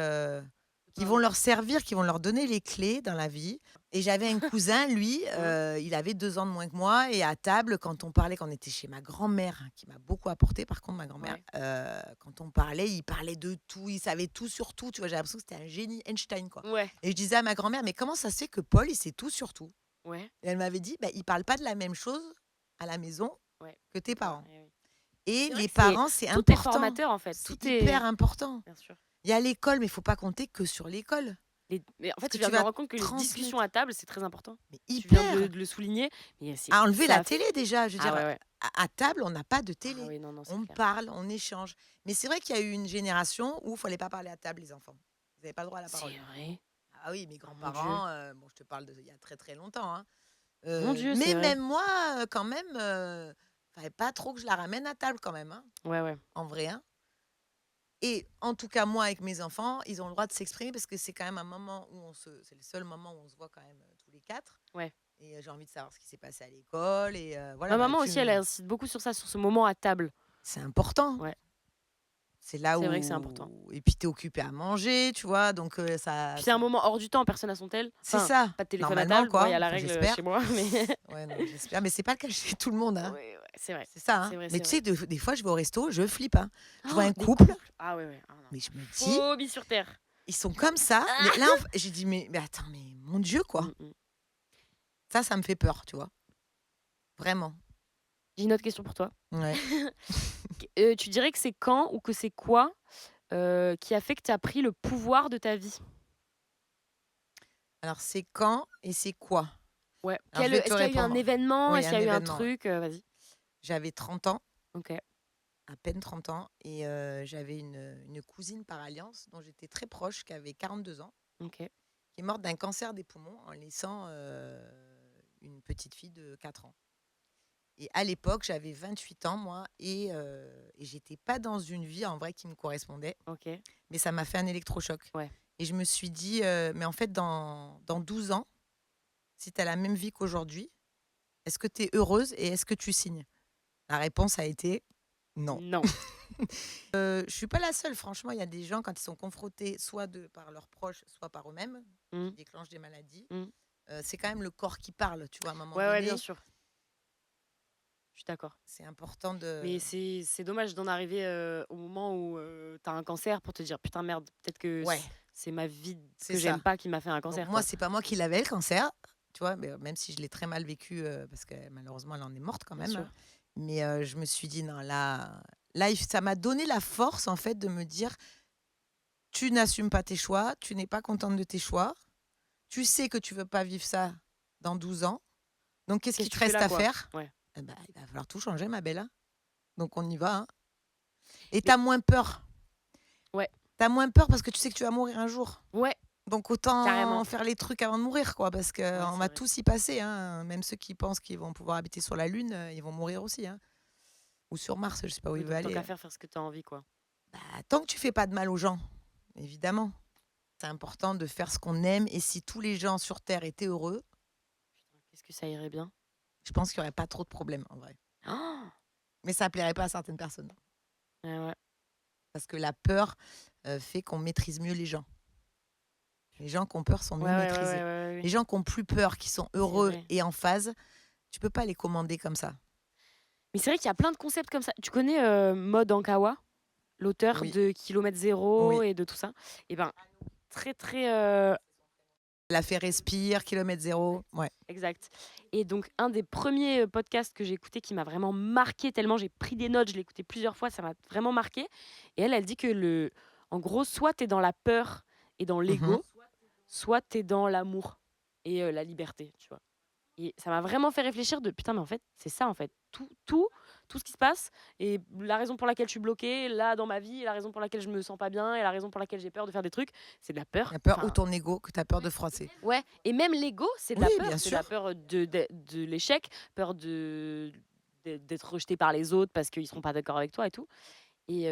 qui vont Totalement. leur servir, qui vont leur donner les clés dans la vie. Et j'avais un cousin, lui, Mmh. il avait 2 ans de moins que moi et à table, quand on parlait, quand on était chez ma grand-mère, hein, qui m'a beaucoup apporté par contre ma grand-mère, Ouais. quand on parlait, il parlait de tout, il savait tout sur tout, tu vois? J'avais l'impression que c'était un génie Einstein, quoi. Ouais. Et je disais à ma grand-mère: «Mais comment ça se fait que Paul, il sait tout sur tout?» Ouais. Et elle m'avait dit: «Bah, il parle pas de la même chose à la maison Ouais. que tes Bah, parents». eh oui. Et C'est vrai les que c'est parents, c'est tout est important, formateur, en fait, c'est tout est hyper important. bien sûr. Il y a l'école, mais il faut pas compter que sur l'école. Mais en Ce fait, que tu viens tu de me vas rendre compte que les discussions transmettre. à table, c'est très important. Mais Tu viens hyper! de le souligner, mais c'est À enlever la ça télé déjà, je veux ah dire, ouais, ouais. à table, on n'a pas de Ah télé. oui, non, non, c'est On clair. parle, on échange. Mais c'est vrai qu'il y a eu une génération où il fallait pas parler à table, les enfants. Ils avaient pas le droit à la C'est parole. vrai? Ah oui, mes Oh mon Dieu. grands-parents, bon, je te parle d'il y a très, très longtemps, hein. Mon Dieu, c'est Mais vrai. même moi, quand même, fallait pas trop que je la ramène à table quand même, hein, Ouais, ouais. en vrai, hein. Et en tout cas, moi, avec mes enfants, ils ont le droit de s'exprimer parce que c'est quand même un moment où c'est le seul moment où on se voit quand même, tous les 4. Ouais. Et j'ai envie de savoir ce qui s'est passé à l'école et voilà, Ma bah, maman aussi, elle insiste beaucoup sur ça, sur ce moment à table. c'est important. Ouais. C'est là C'est vrai que c'est important. où et puis tu es occupé à manger, tu vois? Donc ça Puis c'est un ça moment hors du temps, personne à son tel. c'est Enfin, ça, pas de téléphone à normalement table. Bon, il y quoi, a la enfin règle, j'espère. chez moi, mais Ouais, non, j'espère, mais c'est pas le cas chez tout le monde, hein. ouais, ouais, c'est vrai. C'est ça, C'est hein. vrai, Mais c'est tu vrai. sais, des fois, je vais au resto, je flippe, hein. Je vois un Des couple, couples. Ah ouais, ouais. Ah non. mais je me dis: Phobie sur terre. «Ils sont comme ça», mais là, Ah! j'ai dit: «Mais attends, mais mon Dieu, quoi». Mmh mh. Ça me fait peur, tu vois? Vraiment. J'ai une autre question pour toi. Ouais. Tu dirais que c'est quand ou que c'est quoi, qui a fait que tu as pris le pouvoir de ta vie? Alors c'est quand et c'est quoi? Ouais. Alors je vais te Est-ce qu'il y a eu un répondre. événement? Oui, Est-ce qu'il un y a eu un événement, ouais. truc? Vas-y. J'avais 30 ans, OK, à peine 30 ans et j'avais une cousine par alliance dont j'étais très proche, qui avait 42 ans, OK, qui est morte d'un cancer des poumons en laissant, une petite fille de 4 ans. Et à l'époque, j'avais 28 ans moi et j'étais pas dans une vie en vrai qui me correspondait, OK. mais ça m'a fait un électrochoc Ouais. et je me suis dit, «Mais en fait dans 12 ans, si tu as la même vie qu'aujourd'hui, est-ce que tu es heureuse et est-ce que tu signes?» La réponse a été: «Non». Non. Je suis pas la seule, franchement, il y a des gens quand ils sont confrontés soit par leurs proches, soit par eux-mêmes, qui Mmh. déclenchent des maladies, Mmh. c'est quand même le corps qui parle, tu vois? À un moment Ouais, ouais, bien donné, sûr. Je suis d'accord. c'est important de Mais c'est dommage d'en arriver, au moment où, tu as un cancer pour te dire: «Putain merde, peut-être que ouais, c'est ma vie c'est que j'aime ça. pas qui m'a fait un Donc cancer, moi, quoi». c'est pas moi qui l'avais le cancer, tu vois? Mais même si je l'ai très mal vécu, parce que malheureusement, elle en est morte quand Bien même, hein. sûr. Mais je me suis dit: «Non, là, ça m'a donné la force, en fait, de me dire: "Tu n'assumes pas tes choix, tu n'es pas contente de tes choix, tu sais que tu veux pas vivre ça dans 12 ans, donc qu'est-ce Qu'est-ce qui que te tu fais reste là, à quoi? faire? Ouais. Eh bah, il va falloir tout changer ma belle, hein, donc on y va, hein". Et tu Mais as moins peur. ouais, Tu as moins peur parce que tu sais que tu vas mourir un jour. ouais, Donc autant carrément. faire les trucs avant de mourir, quoi, parce Ouais, qu'on c'est va vrai. tous y passer, hein. Même ceux qui pensent qu'ils vont pouvoir habiter sur la Lune, ils vont mourir aussi, hein. Ou sur Mars, je sais pas où Oui, il veut donc tant aller. qu'à faire, faire ce que tu as envie, quoi. Bah, tant que tu fais pas de mal aux gens, évidemment. C'est important de faire ce qu'on aime et si tous les gens sur terre étaient heureux, Putain, qu'est-ce que ça irait bien. je pense qu'il y aurait pas trop de problèmes, en vrai. Ah, Mais ça plairait pas à certaines personnes, ouais, ouais. parce que la peur, fait qu'on maîtrise mieux les gens. Les gens qui ont peur sont Ouais, mieux ouais, ouais, ouais, maîtrisés. ouais, ouais, Les ouais. gens qui ont plus peur, qui sont C'est heureux vrai. et en phase, tu peux pas les commander comme ça. Mais c'est vrai qu'il y a plein de concepts comme ça. Tu connais, Maud Ankawa? L'auteur Oui, de Kilomètre Zéro oui. et de tout ça? Et ben, très, très, La fait Respire, Kilomètre Zéro, ouais. exact. Et donc un des premiers, podcasts que j'ai écouté qui m'a vraiment marqué tellement j'ai pris des notes, je l'ai écouté plusieurs fois, ça m'a vraiment marqué. Et elle dit que en gros, soit tu es dans la peur et dans Mmh. l'ego, soit tu es dans l'amour et la liberté, tu vois? Et ça m'a vraiment fait réfléchir de: «Putain, mais en fait, c'est ça, en fait. Tout ce qui se passe et la raison pour laquelle je suis bloquée, là, dans ma vie, et la raison pour laquelle je me sens pas bien et la raison pour laquelle j'ai peur de faire des trucs, c'est de la peur». La peur ou Enfin, ton ego que tu as peur de froisser. ouais, et même l'ego, c'est de Oui, la bien peur. C'est de sûr. la peur de l'échec, peur d'être rejeté par les autres parce qu'ils seront pas d'accord avec toi et tout. Et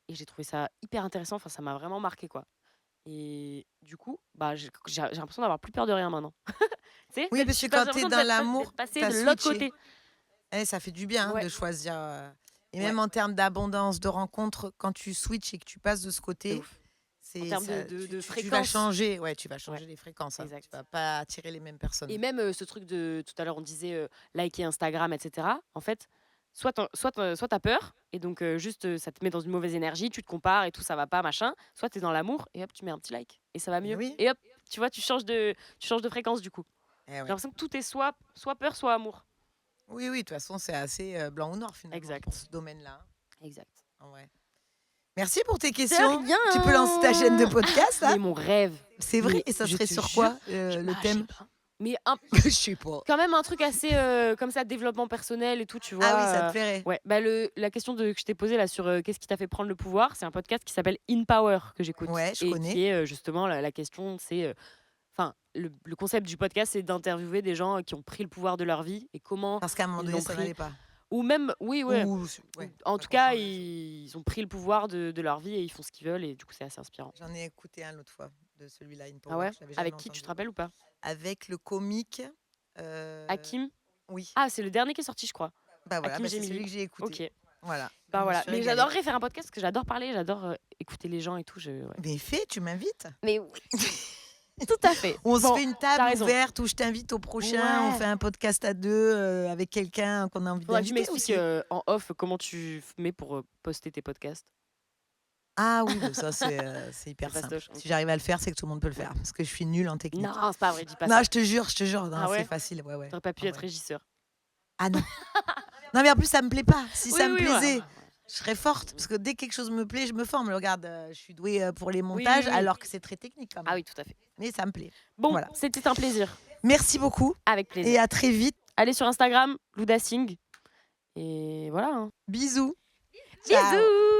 j'ai trouvé ça hyper intéressant. Enfin, ça m'a vraiment marqué, quoi. Et du coup, bah, j'ai l'impression d'avoir plus peur de rien maintenant. Tu sais, Oui, parce que j'ai quand tu es l'impression dans d'être l'amour, tu passée as de l'autre switché. côté. Eh, ça fait du bien, hein, Ouais, de choisir, et ouais, même en termes d'abondance, de rencontres, quand tu switches et que tu passes de ce de côté, ouf. En c'est termes ça de tu vas fréquence. changer, ouais, tu vas Ouais, changer les fréquences, hein. Tu exact. vas pas attirer les mêmes Et personnes. même, ce truc de tout à l'heure, on disait, liker Instagram et cetera. En fait, soit tu peur et donc juste, ça te met dans une mauvaise énergie, tu te compares et tout, ça va pas, machin. Soit tu es dans l'amour et hop, tu mets un petit like et ça va Eh mieux. oui, Et hop, tu vois, tu changes de fréquence, du coup. eh J'ai ouais. l'impression que tout est soit peur, soit amour. Oui, oui, de toute façon, c'est assez, blanc ou noir finalement pour Exact, ce domaine-là, hein, exact. en vrai. Merci pour tes De questions. Tu peux lancer ta chaîne de rien! podcast, là? Mais mon rêve, C'est vrai? mais Et ça je serait te sur jure, quoi, le je sais thème? pas. Mais Je sais pas. quand même un truc assez, comme ça, développement personnel et tout, tu Ah oui, ça te vois? plairait? Ouais, bah, la question que je t'ai posée là sur, qu'est-ce qui t'a fait prendre le pouvoir? C'est un podcast qui s'appelle In Power que j'écoute Ouais, je et connais. qui est, justement la question c'est, enfin, le concept du podcast, c'est d'interviewer des gens qui ont pris le pouvoir de leur vie et comment Parce qu'à un moment ils donné, l'ont ça pris. n'allait pas. Ou même oui, ouais, Ou ou ouais, en pas tout qu'on cas, change les choses. ils ont pris le pouvoir de leur vie et ils font ce qu'ils veulent et du coup, c'est assez inspirant. J'en ai écouté un l'autre fois de celui-là, In Ah Power, ouais? je l'avais jamais Avec qui, tu te entendu. rappelles ou pas? Avec le comique, heu, Hakim? oui, Ah, c'est le dernier qui est sorti, je crois. bah, voilà, Hakim bah, c'est Djemili. celui que j'ai écouté. OK. Voilà, je Bah, me voilà, suis mais régalée. j'adorerais faire un podcast parce que j'adore parler, j'adore, écouter les gens et tout, ouais. Mais fais, tu m'invites. Mais oui, tout à fait. On se Bon, fait une tu table raison. ouverte où je t'invite au prochain, on Ouais. fait un podcast à 2, avec quelqu'un qu'on a envie Faudra que tu d'inviter m'expliques, aussi. en off comment tu mets pour, poster tes podcasts. Ah oui, bah ça c'est C'est hyper simple. fastoche, OK. Si j'arrive à le faire, c'est que tout le monde peut le faire, parce que je suis nulle en technique. Non, c'est pas vrai, dis pas Non, ça. je te jure, non, Ah c'est ouais? facile, ouais, ouais. Tu aurais pas Ah pu être ouais. régisseur. Ah non. Non, mais en plus, ça me plaît pas. Si Oui, ça me oui, voilà, plaisait, voilà, voilà. je serais forte, parce que dès que quelque chose me plaît, je me forme. Regarde, je suis douée, pour les Oui, oui, montages, oui. alors que c'est très technique quand Ah même. oui, tout à fait. Mais ça me plaît. Bon, Voilà. c'était un plaisir. Merci beaucoup Avec et plaisir. à très vite. Allez sur Instagram, Louda Singh et voilà, hein. Bisous. Ciao. Bisous!